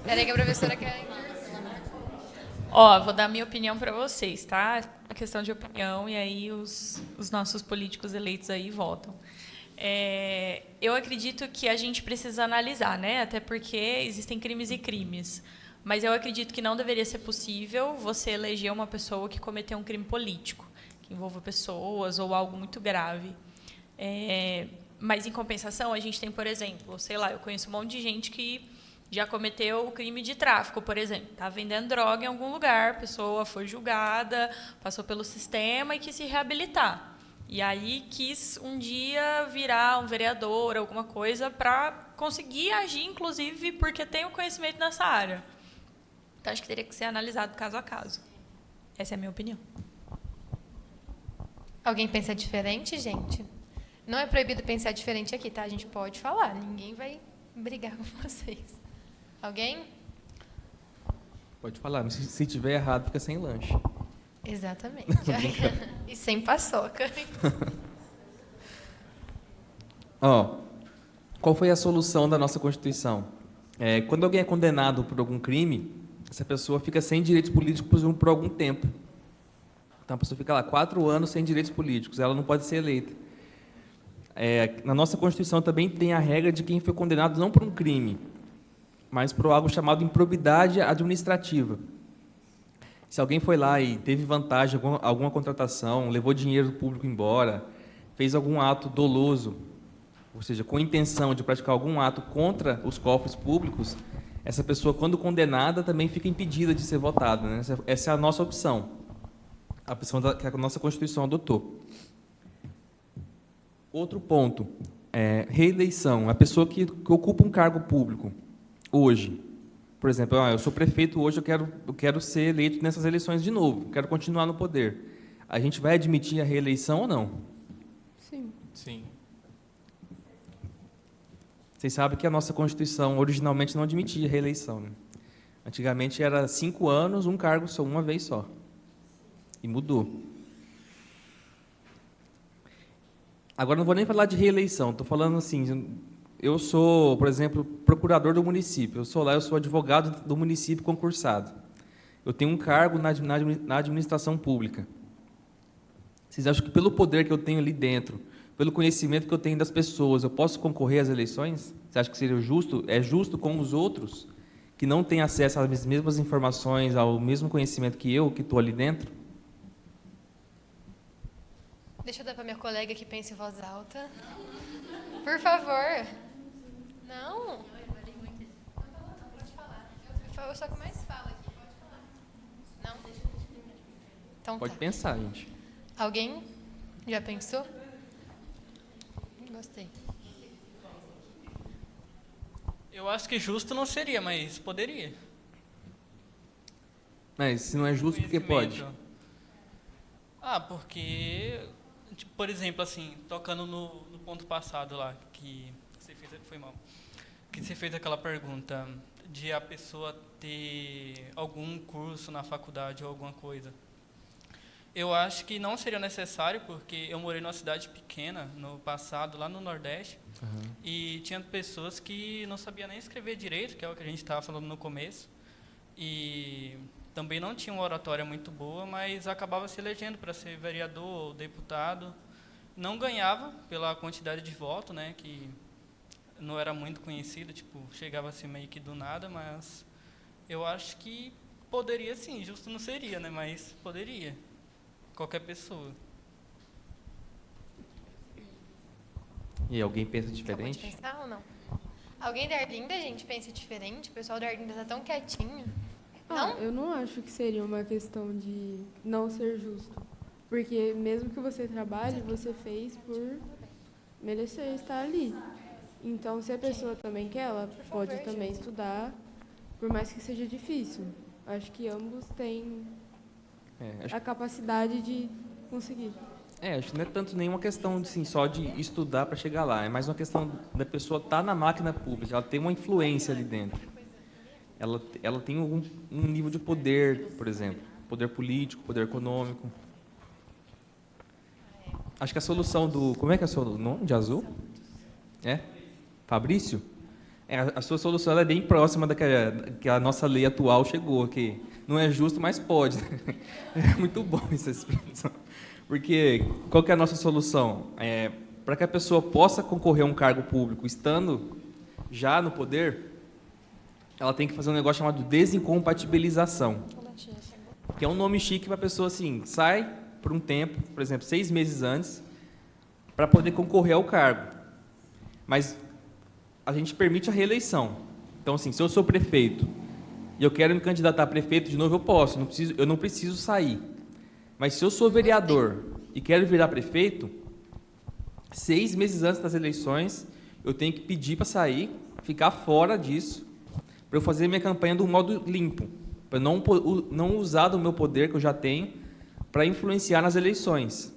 Peraí que a professora quer... Ó, vou dar minha opinião para vocês, tá? A questão de opinião, e aí os nossos políticos eleitos aí votam. Eu acredito que a gente precisa analisar, né? Até porque existem crimes e crimes. Mas eu acredito que não deveria ser possível você eleger uma pessoa que cometeu um crime político, que envolva pessoas ou algo muito grave. Mas, em compensação, a gente tem, por exemplo, sei lá, eu conheço um monte de gente que já cometeu o crime de tráfico, por exemplo. Está vendendo droga em algum lugar, a pessoa foi julgada, passou pelo sistema e quis se reabilitar. E aí quis um dia virar um vereador, alguma coisa, para conseguir agir, inclusive, porque tem o conhecimento nessa área. Então, acho que teria que ser analisado caso a caso. Essa é a minha opinião. Alguém pensa diferente, gente? Não é proibido pensar diferente aqui, tá? A gente pode falar, ninguém vai brigar com vocês. Alguém? Pode falar, mas se tiver errado, fica sem lanche. Exatamente. E sem paçoca. Ó, qual foi a solução da nossa Constituição? Quando alguém é condenado por algum crime, essa pessoa fica sem direitos políticos por algum tempo. Então, a pessoa fica lá 4 anos sem direitos políticos, ela não pode ser eleita. Na nossa Constituição também tem a regra de quem foi condenado não por um crime, mas por algo chamado improbidade administrativa. Se alguém foi lá e teve vantagem, alguma contratação, levou dinheiro público embora, fez algum ato doloso, ou seja, com intenção de praticar algum ato contra os cofres públicos, essa pessoa, quando condenada, também fica impedida de ser votada, né? Essa é a nossa opção, a opção que a nossa Constituição adotou. Outro ponto, reeleição. A pessoa que ocupa um cargo público hoje, por exemplo, eu sou prefeito hoje, eu quero ser eleito nessas eleições de novo, quero continuar no poder. A gente vai admitir a reeleição ou não? Sim. Sim. Vocês sabem que a nossa Constituição originalmente não admitia reeleição, né? Antigamente era 5 anos, um cargo só, uma vez só. E mudou. Agora, não vou nem falar de reeleição, estou falando assim, eu sou, por exemplo, procurador do município, eu sou advogado do município concursado. Eu tenho um cargo na administração pública. Vocês acham que pelo poder que eu tenho ali dentro, pelo conhecimento que eu tenho das pessoas, eu posso concorrer às eleições? Você acha que seria justo? É justo com os outros que não têm acesso às mesmas informações, ao mesmo conhecimento que eu, que estou ali dentro? Deixa eu dar para minha colega que pensa em voz alta. Por favor. Não? Pode falar. Eu sou a que mais fala aqui. Pode falar. Não? Então Pode tá. pensar, gente. Alguém já pensou? Gostei. Eu acho que justo não seria, mas poderia. Mas se não é justo, por que pode? Porque, tipo, por exemplo, assim, tocando no ponto passado lá, que você fez, foi mal, que você fez aquela pergunta de a pessoa ter algum curso na faculdade ou alguma coisa. Eu acho que não seria necessário, porque eu morei numa cidade pequena no passado, lá no Nordeste, e tinha pessoas que não sabiam nem escrever direito, que é o que a gente estava falando no começo, e também não tinha uma oratória muito boa, mas acabava se elegendo para ser vereador ou deputado. Não ganhava pela quantidade de votos, né, que não era muito conhecido, tipo, chegava assim meio que do nada, mas eu acho que poderia sim, justo não seria, né, mas poderia. Qualquer pessoa. E alguém pensa diferente? Pode pensar ou não? Alguém da Arlinda, gente, pensa diferente? O pessoal da Arlinda tá tão quietinho. Não? Eu não acho que seria uma questão de não ser justo. Porque mesmo que você trabalhe, você fez por merecer estar ali. Então, se a pessoa também quer, ela pode também estudar, por mais que seja difícil. Acho que ambos têm a capacidade de conseguir. Acho que não é tanto nenhuma questão assim, só de estudar para chegar lá, é mais uma questão da pessoa estar na máquina pública, ela tem uma influência ali dentro. Ela tem um nível de poder, por exemplo, poder político, poder econômico. Acho que a solução do... Como é que é o seu nome de azul? Fabrício? A sua solução ela é bem próxima da que a nossa lei atual chegou, que não é justo, mas pode. É muito bom essa expressão. Porque qual que é a nossa solução? Para que a pessoa possa concorrer a um cargo público estando já no poder, ela tem que fazer um negócio chamado desincompatibilização, que é um nome chique para a pessoa assim, sai por um tempo, por exemplo, 6 meses antes, para poder concorrer ao cargo. Mas a gente permite a reeleição. Então, assim, se eu sou prefeito e eu quero me candidatar a prefeito de novo, eu posso, eu não preciso sair. Mas se eu sou vereador e quero virar prefeito, 6 meses antes das eleições, eu tenho que pedir para sair, ficar fora disso, para eu fazer minha campanha do modo limpo, para não usar do meu poder que eu já tenho para influenciar nas eleições.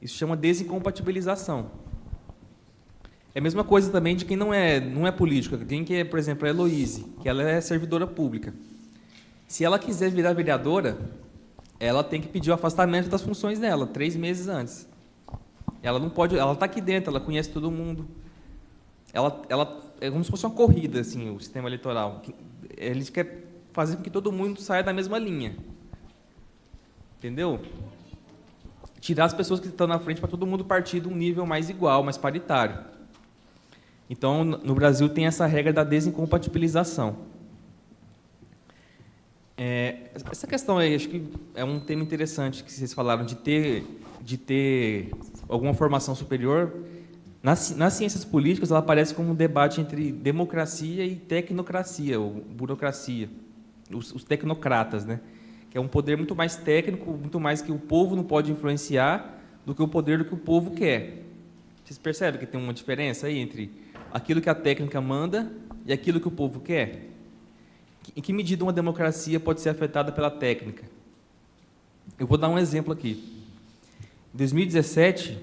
Isso chama desincompatibilização. É a mesma coisa também de quem não é político, quem que é, por exemplo, a Heloíse, que ela é servidora pública. Se ela quiser virar vereadora, ela tem que pedir o afastamento das funções dela, 3 meses antes. Ela não pode, ela está aqui dentro, ela conhece todo mundo. Ela é como se fosse uma corrida, assim, o sistema eleitoral. Eles querem fazer com que todo mundo saia da mesma linha. Entendeu? Tirar as pessoas que estão na frente para todo mundo partir de um nível mais igual, mais paritário. Então, no Brasil tem essa regra da desincompatibilização. Essa questão aí, acho que é um tema interessante que vocês falaram de ter alguma formação superior. Nas ciências políticas, ela aparece como um debate entre democracia e tecnocracia, ou burocracia, os tecnocratas, né? Que é um poder muito mais técnico, muito mais que o povo não pode influenciar do que o poder do que o povo quer. Vocês percebem que tem uma diferença aí entre aquilo que a técnica manda e aquilo que o povo quer? Em que medida uma democracia pode ser afetada pela técnica? Eu vou dar um exemplo aqui. Em 2017,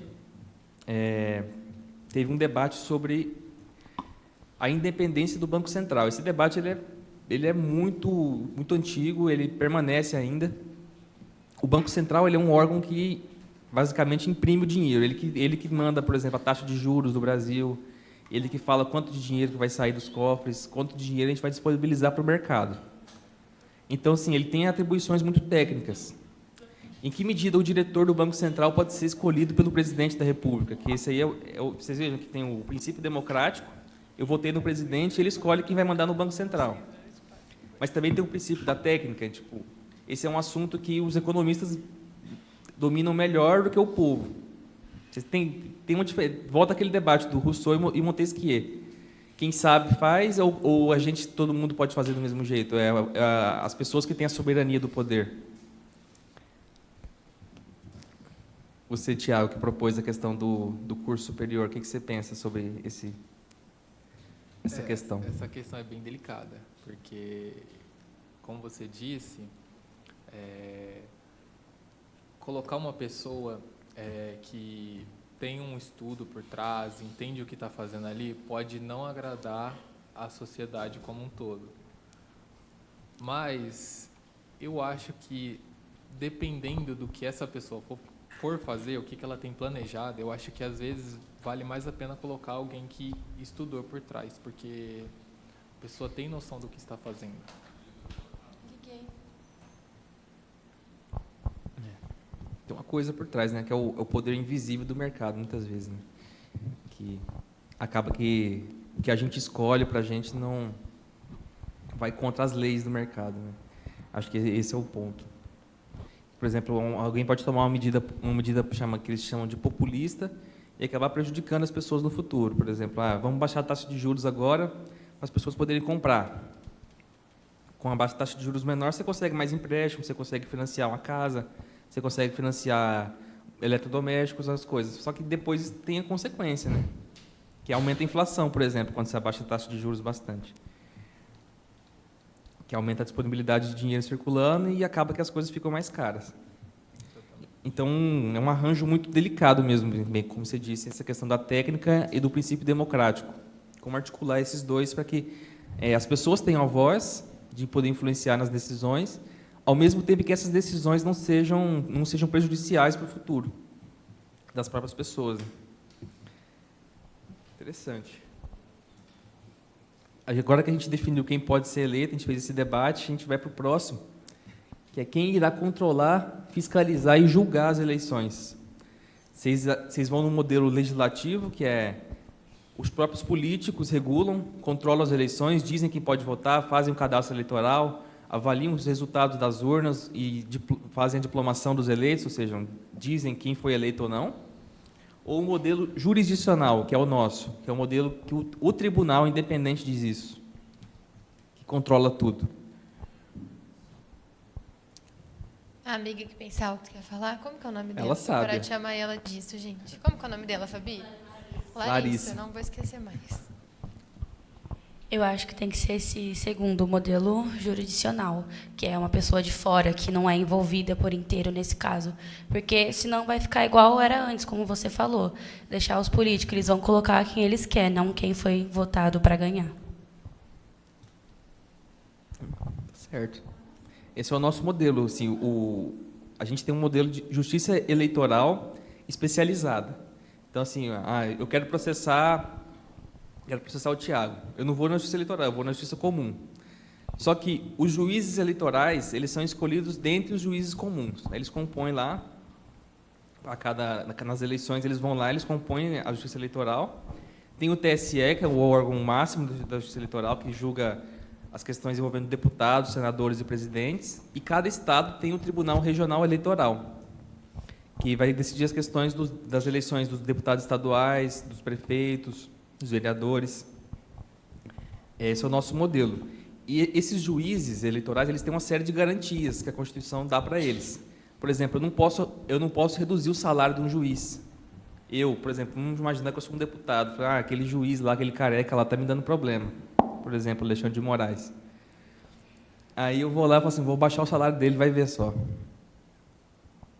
teve um debate sobre a independência do Banco Central. Esse debate ele é muito antigo, ele permanece ainda. O Banco Central ele é um órgão que basicamente imprime o dinheiro. Ele que manda, por exemplo, a taxa de juros do Brasil, ele que fala quanto de dinheiro que vai sair dos cofres, quanto de dinheiro a gente vai disponibilizar para o mercado. Então, assim, ele tem atribuições muito técnicas. Em que medida o diretor do Banco Central pode ser escolhido pelo presidente da República? Que esse aí vocês vejam que tem o princípio democrático, eu votei no presidente, ele escolhe quem vai mandar no Banco Central. Mas também tem o princípio da técnica, tipo, esse é um assunto que os economistas dominam melhor do que o povo. Vocês tem uma diferença. Volta aquele debate do Rousseau e Montesquieu. Quem sabe faz ou todo mundo pode fazer do mesmo jeito? As pessoas que têm a soberania do poder. Você, Tiago, que propôs a questão do curso superior, o que você pensa sobre essa questão? Essa questão é bem delicada, porque, como você disse, colocar uma pessoa que tem um estudo por trás, entende o que está fazendo ali, pode não agradar a sociedade como um todo. Mas eu acho que, dependendo do que essa pessoa for fazer, o que ela tem planejado, eu acho que às vezes vale mais a pena colocar alguém que estudou por trás, porque a pessoa tem noção do que está fazendo. Tem uma coisa por trás, né, que é o poder invisível do mercado, muitas vezes, né, que acaba que o que a gente escolhe para a gente não vai contra as leis do mercado, né? Acho que esse é o ponto. Por exemplo, alguém pode tomar uma medida que eles chamam de populista e acabar prejudicando as pessoas no futuro. Por exemplo, vamos baixar a taxa de juros agora para as pessoas poderem comprar. Com a baixa taxa de juros menor, você consegue mais empréstimo, você consegue financiar uma casa, você consegue financiar eletrodomésticos, as coisas. Só que depois tem a consequência, né? Que aumenta a inflação, por exemplo, quando você abaixa a taxa de juros bastante. que aumenta a disponibilidade de dinheiro circulando e acaba que as coisas ficam mais caras. Então, é um arranjo muito delicado mesmo, bem como você disse, essa questão da técnica e do princípio democrático. Como articular esses dois para que as pessoas tenham a voz de poder influenciar nas decisões, ao mesmo tempo que essas decisões não sejam prejudiciais para o futuro das próprias pessoas. Interessante. Agora que a gente definiu quem pode ser eleito, a gente fez esse debate, a gente vai para o próximo, que é quem irá controlar, fiscalizar e julgar as eleições. Vocês vão no modelo legislativo, que é os próprios políticos regulam, controlam as eleições, dizem quem pode votar, fazem o cadastro eleitoral, avaliam os resultados das urnas e fazem a diplomação dos eleitos, ou seja, dizem quem foi eleito ou não. Ou o modelo jurisdicional, que é o nosso, que é o modelo que o tribunal independente diz isso, que controla tudo. A amiga que pensava que quer falar, como que é o nome dela? Ela sabe. Vou parar de chamar ela disso, gente. Como que é o nome dela, Fabi? Larissa. Não vou esquecer mais. Eu acho que tem que ser esse segundo modelo jurisdicional, que é uma pessoa de fora, que não é envolvida por inteiro nesse caso. Porque senão vai ficar igual era antes, como você falou. Deixar os políticos, eles vão colocar quem eles querem, não quem foi votado para ganhar. Certo. Esse é o nosso modelo. Assim, a gente tem um modelo de justiça eleitoral especializada. Então, assim, eu quero processar o Thiago. Eu não vou na justiça eleitoral, eu vou na justiça comum. Só que os juízes eleitorais, eles são escolhidos dentre os juízes comuns. Eles compõem lá, nas eleições, eles vão lá, eles compõem a justiça eleitoral. Tem o TSE, que é o órgão máximo da justiça eleitoral, que julga as questões envolvendo deputados, senadores e presidentes. E cada estado tem o Tribunal Regional Eleitoral, que vai decidir as questões das eleições dos deputados estaduais, dos prefeitos, dos vereadores. Esse é o nosso modelo. E esses juízes eleitorais, eles têm uma série de garantias que a Constituição dá para eles. Por exemplo, eu não posso reduzir o salário de um juiz. Por exemplo, vamos imaginar que eu sou um deputado. Aquele juiz lá, aquele careca lá, está me dando problema. Por exemplo, Alexandre de Moraes. Aí eu vou lá e falo assim, vou baixar o salário dele, vai ver só.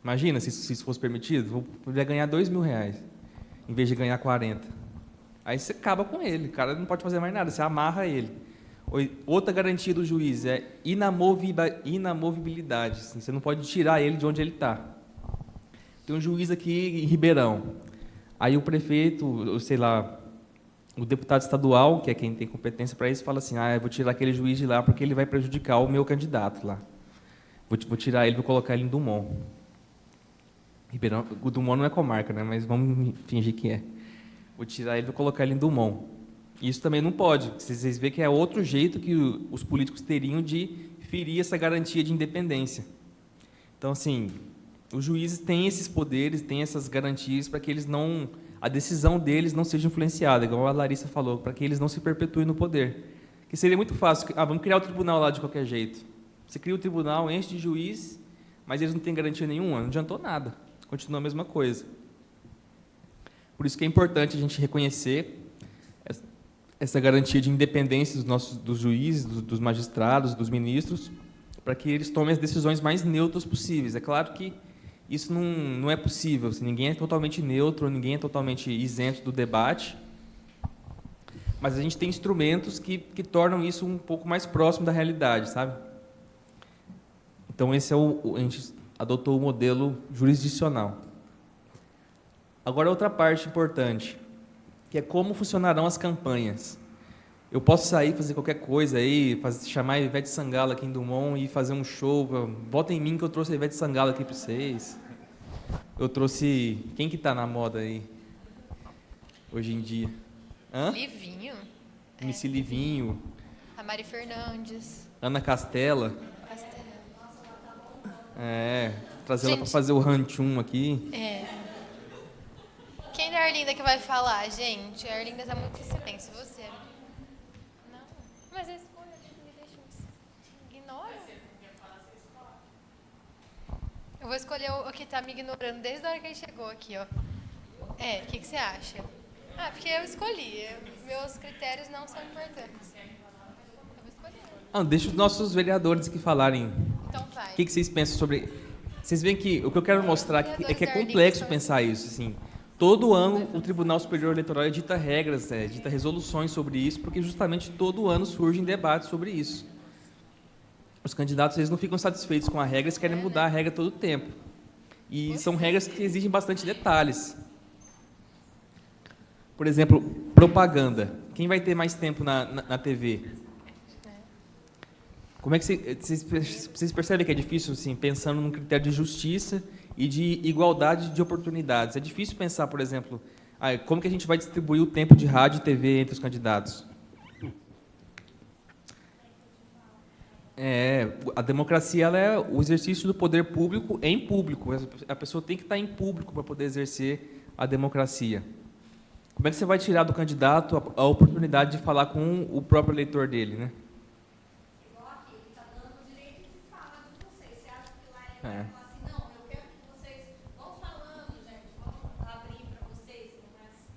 Imagina se isso fosse permitido, eu ia ganhar R$2.000, em vez de ganhar 40. Aí você acaba com ele, o cara não pode fazer mais nada, você amarra ele. Outra garantia do juiz é inamovibilidade, você não pode tirar ele de onde ele está. Tem um juiz aqui em Ribeirão, aí o prefeito, sei lá, o deputado estadual, que é quem tem competência para isso, fala assim, eu vou tirar aquele juiz de lá porque ele vai prejudicar o meu candidato lá. Vou tirar ele, vou colocar ele em Dumont. Ribeirão, o Dumont não é comarca, né? Mas vamos fingir que é. Vou tirar ele e vou colocar ele em Dumont. Isso também não pode. Vocês veem que é outro jeito que os políticos teriam de ferir essa garantia de independência. Então, assim, os juízes têm esses poderes, têm essas garantias para que a decisão deles não seja influenciada, igual a Larissa falou, para que eles não se perpetuem no poder. Que seria muito fácil. Vamos criar o tribunal lá de qualquer jeito. Você cria o tribunal, enche de juiz, mas eles não têm garantia nenhuma, não adiantou nada. Continua a mesma coisa. Por isso que é importante a gente reconhecer essa garantia de independência dos juízes, dos magistrados, dos ministros, para que eles tomem as decisões mais neutras possíveis. É claro que isso não é possível. Ninguém é totalmente neutro, ninguém é totalmente isento do debate, mas a gente tem instrumentos que tornam isso um pouco mais próximo da realidade, sabe? Então, a gente adotou o modelo jurisdicional. Agora, outra parte importante, que é como funcionarão as campanhas. Eu posso sair, fazer qualquer coisa aí, chamar a Ivete Sangalo aqui em Dumont e fazer um show. Votem em mim que eu trouxe a Ivete Sangalo aqui para vocês. Eu trouxe... Quem que está na moda aí, hoje em dia? Livinho. MC Livinho. A Mari Fernandes. Ana Castela. Trazer ela para fazer o Ranchum aqui. Quem da Arlinda que vai falar, gente? A Arlinda está muito em silêncio. Você? Não. Mas a escolha me deixa... Ignora. Eu vou escolher o que está me ignorando desde a hora que ele chegou aqui, ó. O que você acha? Porque eu escolhi. Meus critérios não são importantes. Eu vou escolher. Deixa os nossos vereadores aqui falarem. Então vai. O que vocês pensam sobre... Vocês veem que o que eu quero mostrar aqui é que é complexo pensar isso. Assim. Todo ano o Tribunal Superior Eleitoral edita regras, edita resoluções sobre isso, porque justamente todo ano surgem debates sobre isso. Os candidatos eles não ficam satisfeitos com a regra, eles querem mudar a regra todo o tempo. E são regras que exigem bastante detalhes. Por exemplo, propaganda. Quem vai ter mais tempo na TV? Como é que vocês percebem que é difícil, assim, pensando num critério de justiça e de igualdade de oportunidades? É difícil pensar, por exemplo, como que a gente vai distribuir o tempo de rádio e TV entre os candidatos? A democracia ela é o exercício do poder público em público. A pessoa tem que estar em público para poder exercer a democracia. Como é que você vai tirar do candidato a oportunidade de falar com o próprio eleitor dele, né? Igual aqui, ele está dando o direito de fala de vocês. Você acha que lá ele vai falar assim, não, eu quero que vocês vão falando, gente, vamos abrir para vocês,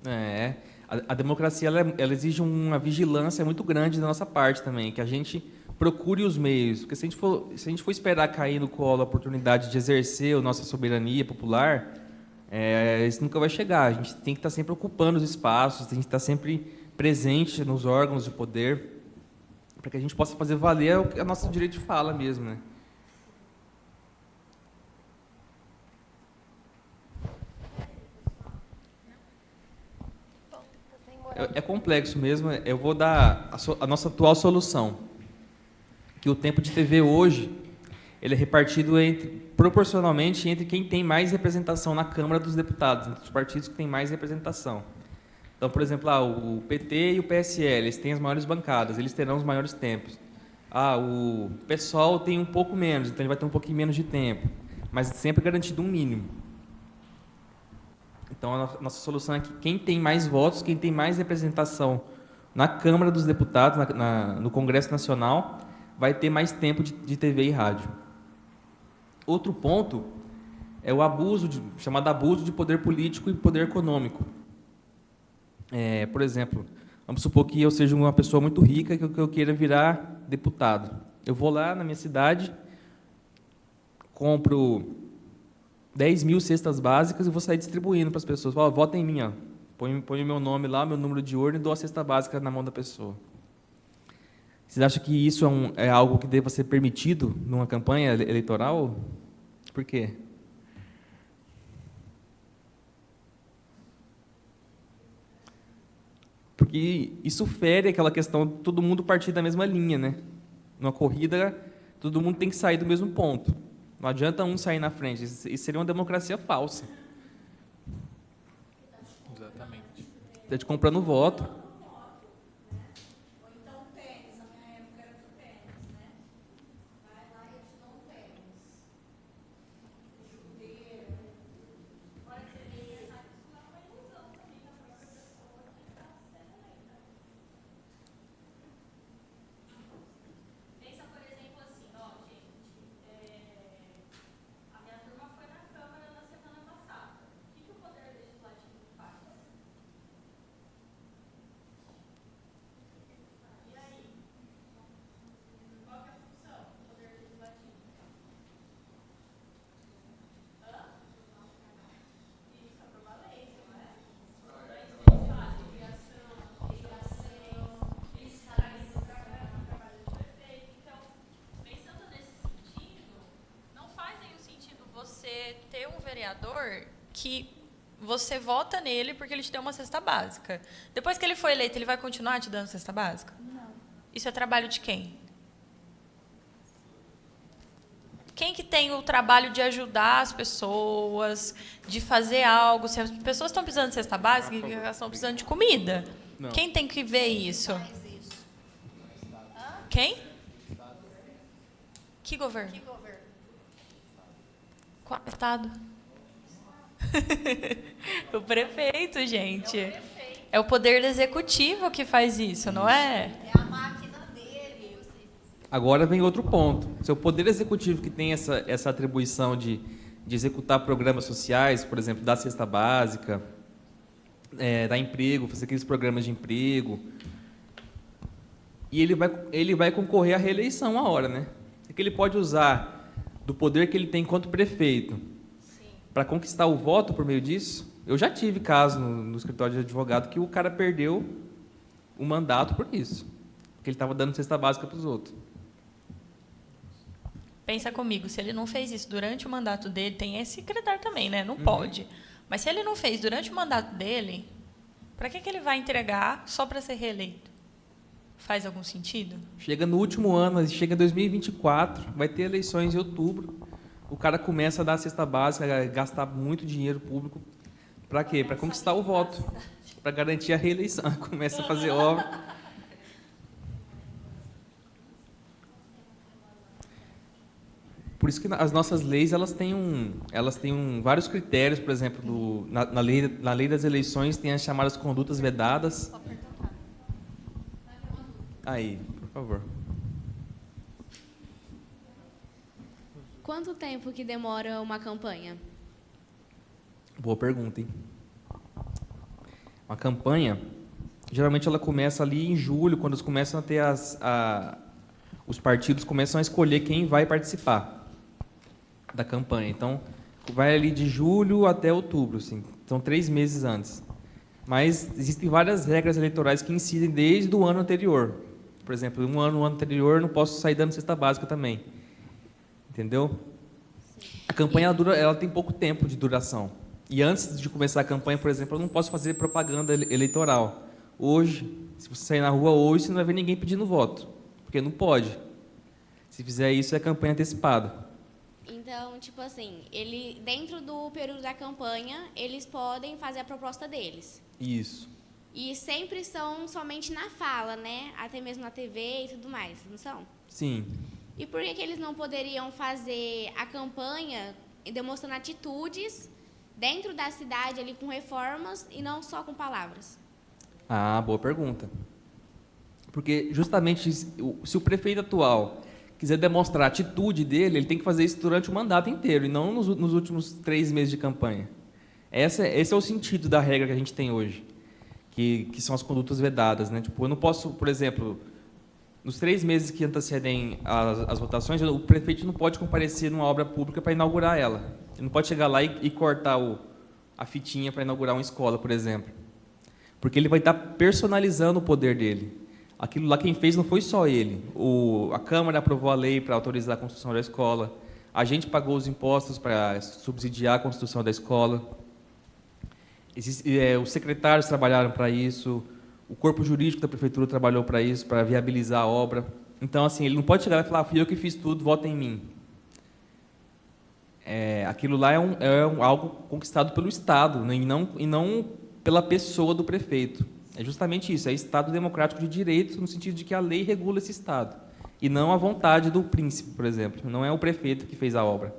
não é assim? A democracia ela exige uma vigilância muito grande da nossa parte também, que a gente procure os meios, porque se a gente for esperar cair no colo a oportunidade de exercer a nossa soberania popular, isso nunca vai chegar. A gente tem que estar sempre ocupando os espaços, tem que estar sempre presente nos órgãos de poder, para que a gente possa fazer valer o nosso direito de fala mesmo, né? É complexo mesmo. Eu vou dar a nossa atual solução, que o tempo de TV hoje ele é repartido proporcionalmente entre quem tem mais representação na Câmara dos Deputados, entre os partidos que têm mais representação. Então, por exemplo, o PT e o PSL, eles têm as maiores bancadas, eles terão os maiores tempos. O PSOL tem um pouco menos, então ele vai ter um pouquinho menos de tempo, mas sempre garantido um mínimo. Então, a nossa solução é que quem tem mais votos, quem tem mais representação na Câmara dos Deputados, no Congresso Nacional, vai ter mais tempo de TV e rádio. Outro ponto é o chamado abuso de poder político e poder econômico. Por exemplo, vamos supor que eu seja uma pessoa muito rica que eu queira virar deputado. Eu vou lá na minha cidade, compro 10 mil cestas básicas e vou sair distribuindo para as pessoas. Falo, vota em mim, ó. Põe o meu nome lá, meu número de urna e dou a cesta básica na mão da pessoa. Vocês acham que isso é algo que deva ser permitido numa campanha eleitoral? Por quê? Porque isso fere aquela questão de todo mundo partir da mesma linha, né? Numa corrida, todo mundo tem que sair do mesmo ponto. Não adianta um sair na frente. Isso seria uma democracia falsa. Exatamente. Está te comprando voto. Que você vota nele porque ele te deu uma cesta básica. Depois que ele foi eleito, ele vai continuar te dando cesta básica? Não. Isso é trabalho de quem? Quem que tem o trabalho de ajudar as pessoas, de fazer algo? Se as pessoas estão precisando de cesta básica, elas estão precisando de comida. Não. Quem tem que ver isso? Quem? Que governo? Qual Estado? O prefeito, gente. É o poder executivo que faz isso, não é? É a máquina dele. Agora vem outro ponto. Se é o poder executivo que tem essa atribuição de executar programas sociais, por exemplo, dar cesta básica, dar emprego, fazer aqueles programas de emprego. e ele vai concorrer à reeleição uma hora, né? É que ele pode usar do poder que ele tem enquanto prefeito para conquistar o voto por meio disso. Eu já tive caso no escritório de advogado que o cara perdeu o mandato por isso, porque ele estava dando cesta básica para os outros. Pensa comigo, se ele não fez isso durante o mandato dele, tem esse critério também, né? Não pode. Mas se ele não fez durante o mandato dele, para que ele vai entregar só para ser reeleito? Faz algum sentido? Chega no último ano, chega em 2024, vai ter eleições em outubro, o cara começa a dar a cesta básica, a gastar muito dinheiro público. Para quê? Para conquistar o voto, para garantir a reeleição. Começa a fazer obra. Por isso que as nossas leis elas têm vários critérios, por exemplo, na lei das eleições tem as chamadas condutas vedadas. Aí, por favor. Quanto tempo que demora uma campanha? Boa pergunta, hein? Uma campanha, geralmente ela começa ali em julho, quando eles começam a ter os partidos começam a escolher quem vai participar da campanha. Então, vai ali de julho até outubro, assim, são 3 meses antes. Mas existem várias regras eleitorais que incidem desde o ano anterior. Por exemplo, no ano anterior, não posso sair dando cesta básica também. Entendeu? A campanha ela tem pouco tempo de duração. E antes de começar a campanha, por exemplo, eu não posso fazer propaganda eleitoral. Hoje, se você sair na rua hoje, você não vai ver ninguém pedindo voto, porque não pode. Se fizer isso, é campanha antecipada. Então, tipo assim, dentro do período da campanha, eles podem fazer a proposta deles. Isso. E sempre são somente na fala, né? Até mesmo na TV e tudo mais, não são? Sim. E por que eles não poderiam fazer a campanha demonstrando atitudes dentro da cidade, ali com reformas, e não só com palavras? Ah, boa pergunta. Porque, justamente, se o prefeito atual quiser demonstrar a atitude dele, ele tem que fazer isso durante o mandato inteiro, e não nos últimos 3 meses de campanha. Esse é o sentido da regra que a gente tem hoje, que são as condutas vedadas, né? Tipo, eu não posso, por exemplo, nos 3 meses que antecedem as votações, o prefeito não pode comparecer numa obra pública para inaugurar ela. Ele não pode chegar lá e cortar a fitinha para inaugurar uma escola, por exemplo. Porque ele vai estar personalizando o poder dele. Aquilo lá quem fez não foi só ele. A Câmara aprovou a lei para autorizar a construção da escola. A gente pagou os impostos para subsidiar a construção da escola. Os secretários trabalharam para isso. O corpo jurídico da prefeitura trabalhou para isso, para viabilizar a obra. Então, assim, ele não pode chegar e falar, fui eu que fiz tudo, vota em mim. Aquilo lá é algo conquistado pelo Estado, né, e não pela pessoa do prefeito. É justamente isso, é Estado democrático de direito, no sentido de que a lei regula esse Estado, e não a vontade do príncipe, por exemplo. Não é o prefeito que fez a obra.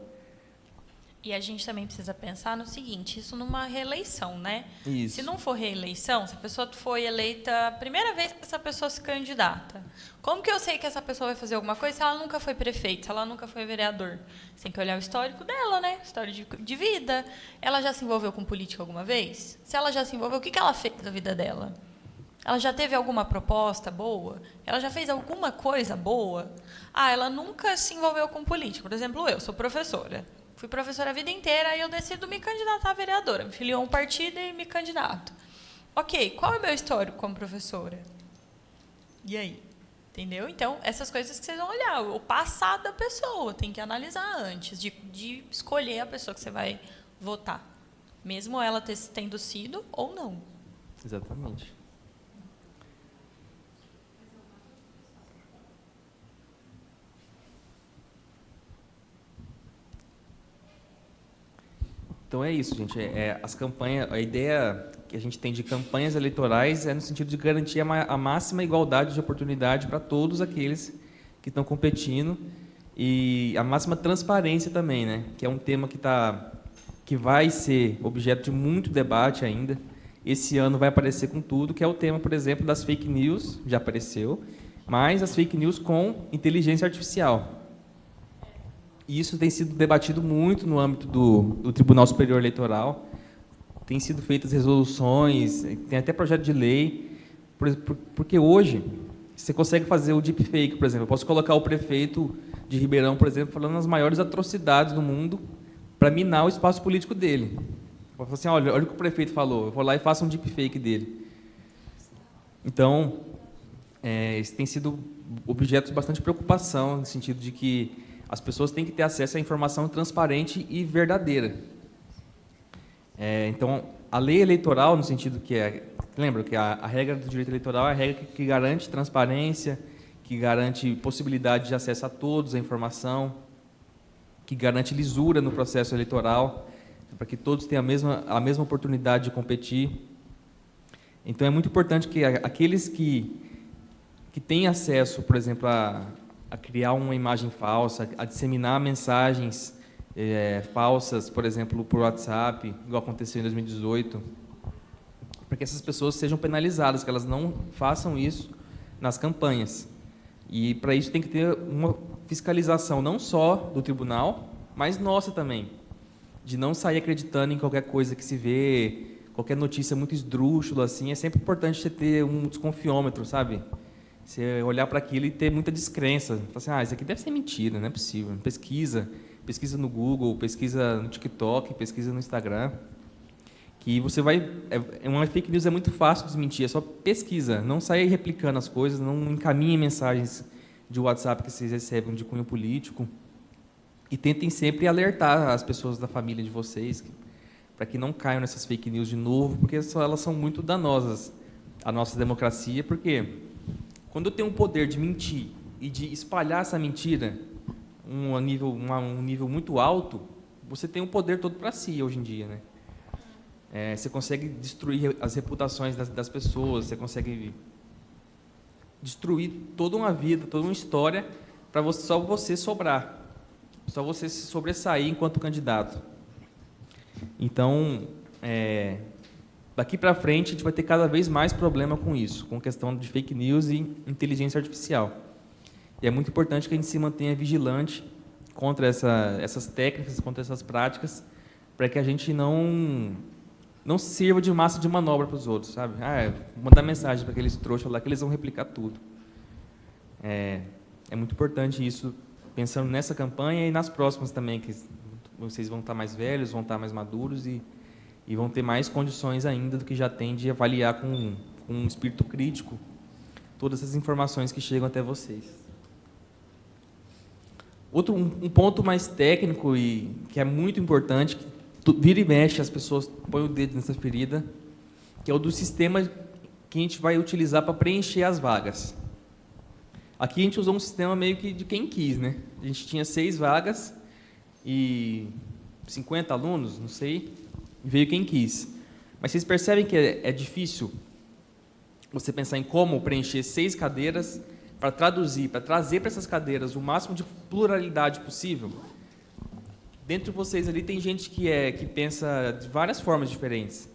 E a gente também precisa pensar no seguinte, isso numa reeleição, né? Isso. Se não for reeleição, se a pessoa foi eleita a primeira vez que essa pessoa se candidata, como que eu sei que essa pessoa vai fazer alguma coisa se ela nunca foi prefeito, se ela nunca foi vereador? Você tem que olhar o histórico dela, né? História de vida. Ela já se envolveu com política alguma vez? Se ela já se envolveu, o que ela fez da vida dela? Ela já teve alguma proposta boa? Ela já fez alguma coisa boa? Ela nunca se envolveu com política. Por exemplo, eu sou professora. Fui professora a vida inteira e eu decido me candidatar a vereadora. Me filiou a um partido e me candidato. Ok, qual é o meu histórico como professora? E aí? Entendeu? Então, essas coisas que vocês vão olhar. O passado da pessoa, tem que analisar antes de escolher a pessoa que você vai votar. Mesmo ela tendo sido ou não. Exatamente. Então é isso, gente. As campanhas, a ideia que a gente tem de campanhas eleitorais é no sentido de garantir a máxima igualdade de oportunidade para todos aqueles que estão competindo e a máxima transparência também, né? Que é um tema que vai ser objeto de muito debate ainda. Esse ano vai aparecer com tudo, que é o tema, por exemplo, das fake news, já apareceu, mas as fake news com inteligência artificial. E isso tem sido debatido muito no âmbito do Tribunal Superior Eleitoral. Tem sido feitas resoluções, tem até projeto de lei, porque hoje, você consegue fazer o deepfake, por exemplo. Eu posso colocar o prefeito de Ribeirão, por exemplo, falando as maiores atrocidades do mundo para minar o espaço político dele. Eu falo assim, olha o que o prefeito falou, eu vou lá e faço um deepfake dele. Então, isso tem sido objeto de bastante preocupação, no sentido de que as pessoas têm que ter acesso à informação transparente e verdadeira. Então, a lei eleitoral, no sentido que lembra que a regra do direito eleitoral é a regra que garante transparência, que garante possibilidade de acesso a todos à informação, que garante lisura no processo eleitoral, para que todos tenham a mesma oportunidade de competir. Então, é muito importante que aqueles que têm acesso, por exemplo, a criar uma imagem falsa, a disseminar mensagens falsas, por exemplo, por WhatsApp, igual aconteceu em 2018, para que essas pessoas sejam penalizadas, que elas não façam isso nas campanhas. E, para isso, tem que ter uma fiscalização não só do tribunal, mas nossa também, de não sair acreditando em qualquer coisa que se vê, qualquer notícia muito esdrúxula, assim. É sempre importante você ter um desconfiômetro, sabe? Você olhar para aquilo e ter muita descrença. Falar assim, isso aqui deve ser mentira, não é possível. Pesquisa no Google, pesquisa no TikTok, pesquisa no Instagram, que você vai... Uma fake news é muito fácil de desmentir, é só pesquisa, não saia replicando as coisas, não encaminhe mensagens de WhatsApp que vocês recebem de cunho político, e tentem sempre alertar as pessoas da família de vocês, para que não caiam nessas fake news de novo, porque elas são muito danosas à nossa democracia, porque quando eu tenho o poder de mentir e de espalhar essa mentira um nível muito alto, você tem o poder todo para si hoje em dia, né? Você consegue destruir as reputações das pessoas, você consegue destruir toda uma vida, toda uma história, para só você sobrar, só você se sobressair enquanto candidato. Então, daqui para frente, a gente vai ter cada vez mais problema com isso, com questão de fake news e inteligência artificial. E é muito importante que a gente se mantenha vigilante contra essas técnicas, contra essas práticas, para que a gente não sirva de massa de manobra para os outros, sabe? Mandar mensagem para aqueles trouxas lá que eles vão replicar tudo. É muito importante isso, pensando nessa campanha e nas próximas também, que vocês vão estar mais velhos, vão estar mais maduros e vão ter mais condições ainda do que já tem de avaliar com um espírito crítico todas essas informações que chegam até vocês. Um ponto mais técnico e que é muito importante, que vira e mexe, as pessoas põem o dedo nessa ferida, que é o do sistema que a gente vai utilizar para preencher as vagas. Aqui a gente usou um sistema meio que de quem quis, né? A gente tinha 6 vagas e 50 alunos, não sei, e veio quem quis. Mas vocês percebem que é difícil você pensar em como preencher 6 cadeiras para traduzir, para trazer para essas cadeiras o máximo de pluralidade possível? Dentro de vocês ali tem gente que pensa de várias formas diferentes.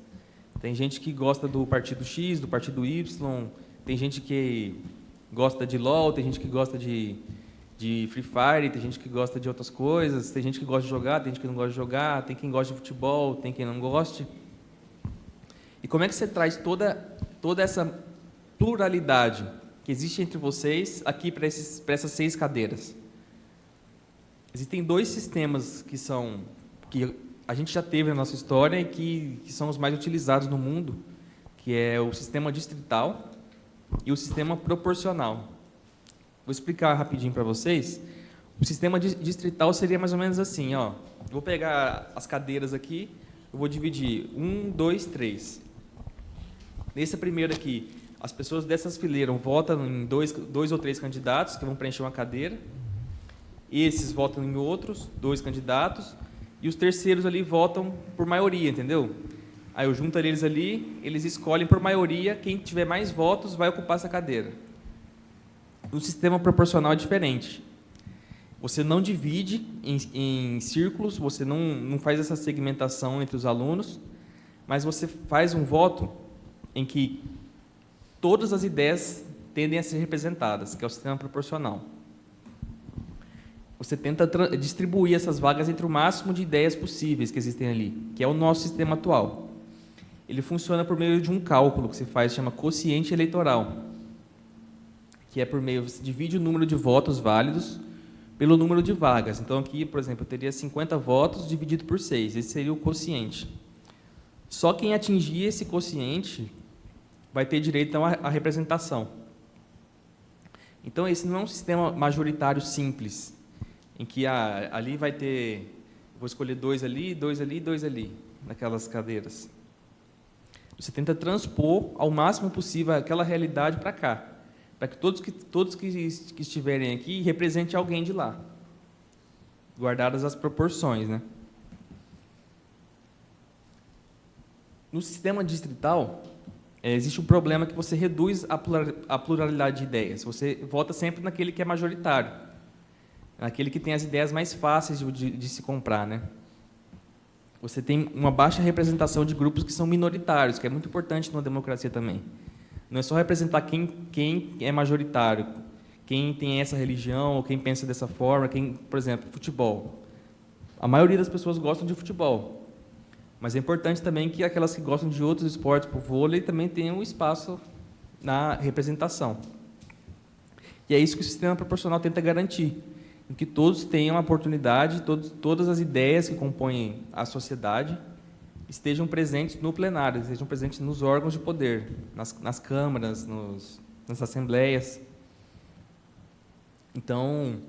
Tem gente que gosta do partido X, do partido Y, tem gente que gosta de LOL, tem gente que gosta de Free Fire, tem gente que gosta de outras coisas, tem gente que gosta de jogar, tem gente que não gosta de jogar, tem quem gosta de futebol, tem quem não goste. E como é que você traz toda essa pluralidade que existe entre vocês aqui para essas 6 cadeiras? Existem 2 sistemas que a gente já teve na nossa história e que são os mais utilizados no mundo, que é o sistema distrital e o sistema proporcional. Vou explicar rapidinho para vocês. O sistema distrital seria mais ou menos assim, ó. Eu vou pegar as cadeiras aqui, eu vou dividir 1, 2, 3. Nesse primeiro aqui, as pessoas dessas fileiras votam em 2 ou 3 candidatos que vão preencher uma cadeira. Esses votam em outros 2 candidatos e os terceiros ali votam por maioria, entendeu? Aí eu junto eles ali, eles escolhem por maioria, quem tiver mais votos vai ocupar essa cadeira. No sistema proporcional é diferente. Você não divide em círculos, você não faz essa segmentação entre os alunos, mas você faz um voto em que todas as ideias tendem a ser representadas, que é o sistema proporcional. Você tenta distribuir essas vagas entre o máximo de ideias possíveis que existem ali, que é o nosso sistema atual. Ele funciona por meio de um cálculo que se faz, chama quociente eleitoral, que é por meio, você divide o número de votos válidos pelo número de vagas. Então, aqui, por exemplo, eu teria 50 votos dividido por 6, esse seria o quociente. Só quem atingir esse quociente vai ter direito então, à representação. Então, esse não é um sistema majoritário simples, em que ali vai ter, vou escolher 2 ali, 2 ali, 2 ali, naquelas cadeiras. Você tenta transpor ao máximo possível aquela realidade para cá, para que todos que estiverem aqui representem alguém de lá, guardadas as proporções, né? No sistema distrital, existe um problema que você reduz a pluralidade de ideias. Você vota sempre naquele que é majoritário, naquele que tem as ideias mais fáceis de se comprar, né? Você tem uma baixa representação de grupos que são minoritários, que é muito importante numa democracia também. Não é só representar quem é majoritário, quem tem essa religião, ou quem pensa dessa forma, por exemplo, futebol. A maioria das pessoas gostam de futebol, mas é importante também que aquelas que gostam de outros esportes, por vôlei, também tenham um espaço na representação. E é isso que o sistema proporcional tenta garantir, em que todos tenham a oportunidade, todas as ideias que compõem a sociedade estejam presentes no plenário, estejam presentes nos órgãos de poder, nas câmaras, nas assembleias. Então,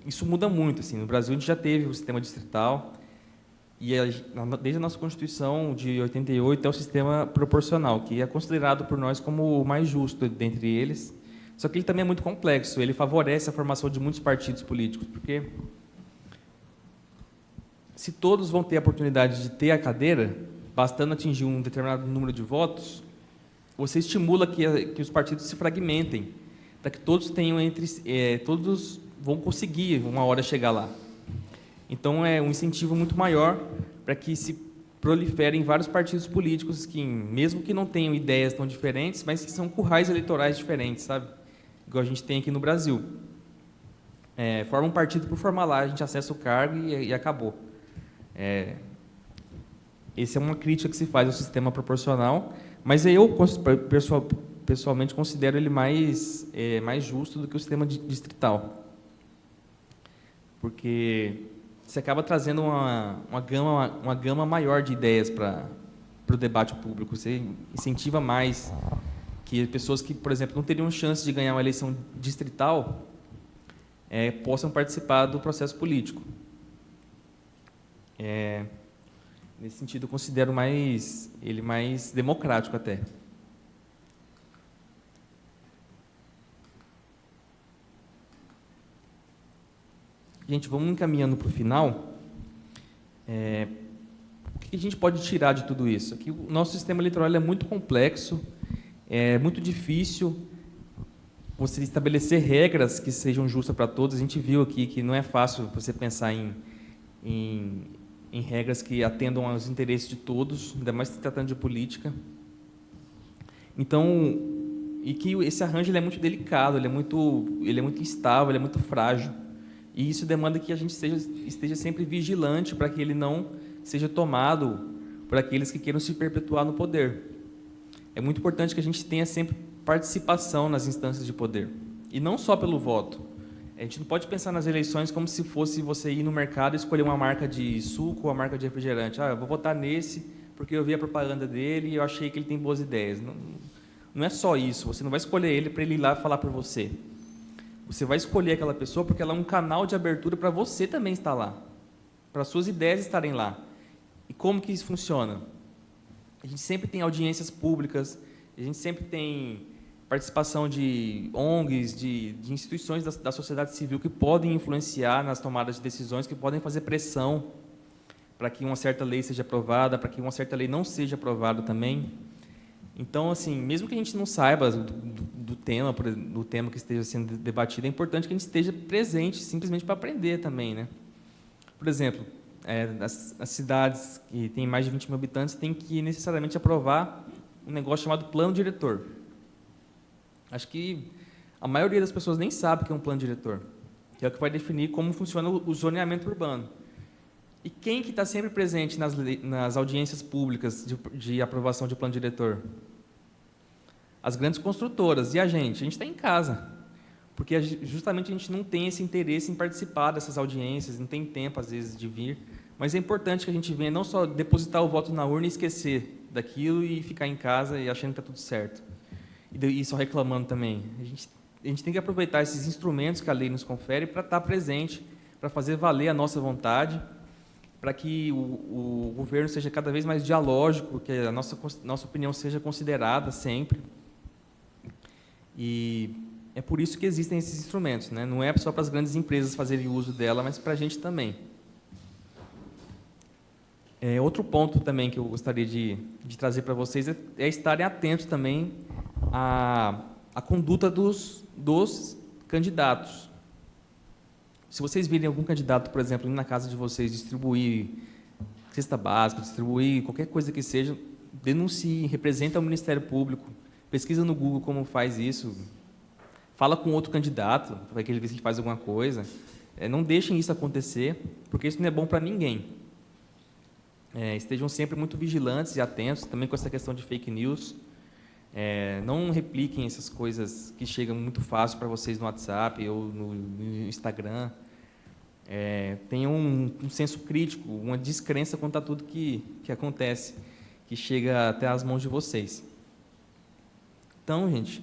isso muda muito. Assim, no Brasil, a gente já teve o sistema distrital, e desde a nossa Constituição de 88 é o sistema proporcional, que é considerado por nós como o mais justo dentre eles. Só que ele também é muito complexo, ele favorece a formação de muitos partidos políticos, porque se todos vão ter a oportunidade de ter a cadeira, bastando atingir um determinado número de votos, você estimula que os partidos se fragmentem, para que todos tenham todos vão conseguir uma hora chegar lá. Então é um incentivo muito maior para que se proliferem vários partidos políticos que, mesmo que não tenham ideias tão diferentes, mas que são currais eleitorais diferentes, sabe? Igual a gente tem aqui no Brasil. Forma um partido por formar lá, a gente acessa o cargo e acabou. Essa é uma crítica que se faz ao sistema proporcional, mas eu pessoalmente considero ele mais justo do que o sistema distrital, porque você acaba trazendo uma gama maior de ideias para o debate público. Você incentiva mais que pessoas que, por exemplo, não teriam chance de ganhar uma eleição distrital possam participar do processo político. Nesse sentido, eu considero ele mais democrático até. Gente, vamos encaminhando para o final. O que a gente pode tirar de tudo isso? Que o nosso sistema eleitoral é muito complexo, é muito difícil você estabelecer regras que sejam justas para todos. A gente viu aqui que não é fácil você pensar em regras que atendam aos interesses de todos, ainda mais se tratando de política. Então, e que esse arranjo ele é muito delicado, ele é muito instável, ele é muito frágil. E isso demanda que a gente esteja sempre vigilante para que ele não seja tomado por aqueles que queiram se perpetuar no poder. É muito importante que a gente tenha sempre participação nas instâncias de poder, e não só pelo voto. A gente não pode pensar nas eleições como se fosse você ir no mercado e escolher uma marca de suco ou uma marca de refrigerante. Eu vou votar nesse porque eu vi a propaganda dele e eu achei que ele tem boas ideias. Não é só isso. Você não vai escolher ele para ele ir lá falar por você. Você vai escolher aquela pessoa porque ela é um canal de abertura para você também estar lá, para suas ideias estarem lá. E como que isso funciona? A gente sempre tem audiências públicas, a gente sempre tem participação de ONGs, de instituições da sociedade civil que podem influenciar nas tomadas de decisões, que podem fazer pressão para que uma certa lei seja aprovada, para que uma certa lei não seja aprovada também. Então, assim, mesmo que a gente não saiba do tema que esteja sendo debatido, é importante que a gente esteja presente, simplesmente para aprender também, né? Por exemplo, as cidades que têm mais de 20 mil habitantes têm que necessariamente aprovar um negócio chamado plano diretor. Acho que a maioria das pessoas nem sabe o que é um plano diretor, que é o que vai definir como funciona o zoneamento urbano. E quem que está sempre presente nas audiências públicas de aprovação de plano diretor? as grandes construtoras. E a gente está em casa, porque justamente a gente não tem esse interesse em participar dessas audiências, não tem tempo, às vezes, de vir. Mas é importante que a gente venha não só depositar o voto na urna e esquecer daquilo e ficar em casa e achando que está tudo certo. E só reclamando também. A gente tem que aproveitar esses instrumentos que a lei nos confere para estar presente, para fazer valer a nossa vontade, para que o governo seja cada vez mais dialógico, que a nossa opinião seja considerada sempre. E é por isso que existem esses instrumentos, né? Não é só para as grandes empresas fazerem uso dela, mas para a gente também. Outro ponto também que eu gostaria de trazer para vocês é estarem atentos também à conduta dos candidatos. Se vocês virem algum candidato, por exemplo, indo na casa de vocês distribuir cesta básica, distribuir qualquer coisa que seja, denuncie, representa o Ministério Público, pesquisa no Google como faz isso, fala com outro candidato, para que ele veja se faz alguma coisa. Não deixem isso acontecer, porque isso não é bom para ninguém. Estejam sempre muito vigilantes e atentos, também com essa questão de fake news. Não repliquem essas coisas que chegam muito fácil para vocês no WhatsApp ou no Instagram. Tenham um senso crítico, uma descrença quanto a tudo que acontece, que chega até as mãos de vocês. Então, gente,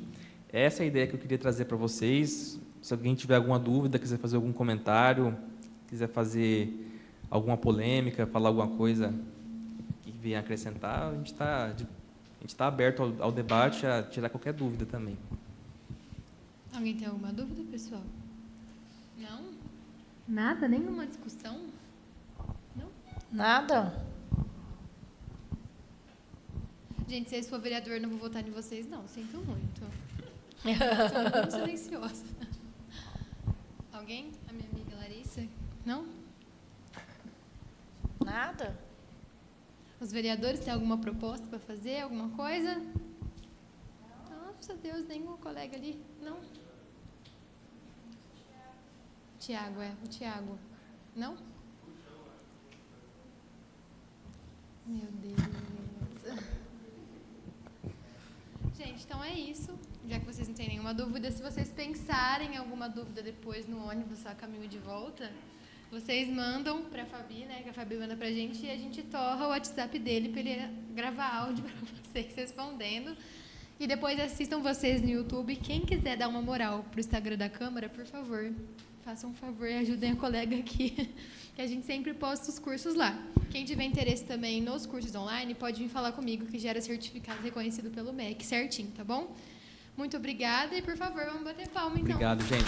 essa é a ideia que eu queria trazer para vocês. Se alguém tiver alguma dúvida, quiser fazer algum comentário, quiser fazer alguma polêmica, falar alguma coisa que venha acrescentar, a gente está aberto ao debate, a tirar qualquer dúvida também. Alguém tem alguma dúvida, pessoal? Não? Nada? Nenhuma discussão? Não? Nada? Gente, se eu for vereador, não vou votar em vocês, não. Sinto muito. Sou muito silenciosa. Alguém? A minha amiga Larissa? Não? Nada? Os vereadores têm alguma proposta para fazer? Alguma coisa? Nossa, Deus, nenhum colega ali? Não? Tiago, o Tiago. Não? Meu Deus. Gente, então é isso. Já que vocês não têm nenhuma dúvida, se vocês pensarem em alguma dúvida depois no ônibus, a caminho de volta, vocês mandam para a Fabi, né? Que a Fabi manda para a gente e a gente torra o WhatsApp dele para ele gravar áudio para vocês respondendo. E depois assistam vocês no YouTube. Quem quiser dar uma moral para o Instagram da Câmara, por favor, façam um favor e ajudem a colega aqui, que a gente sempre posta os cursos lá. Quem tiver interesse também nos cursos online, pode vir falar comigo, que gera certificado reconhecido pelo MEC, certinho, tá bom? Muito obrigada e, por favor, vamos bater palma, então. Obrigado, gente.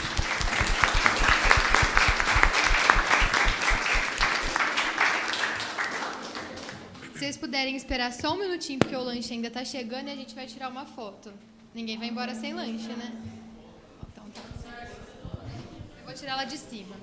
Se vocês puderem esperar só um minutinho, porque o lanche ainda está chegando e a gente vai tirar uma foto. Ninguém vai embora sem lanche, né? Então tá. Eu vou tirar lá de cima.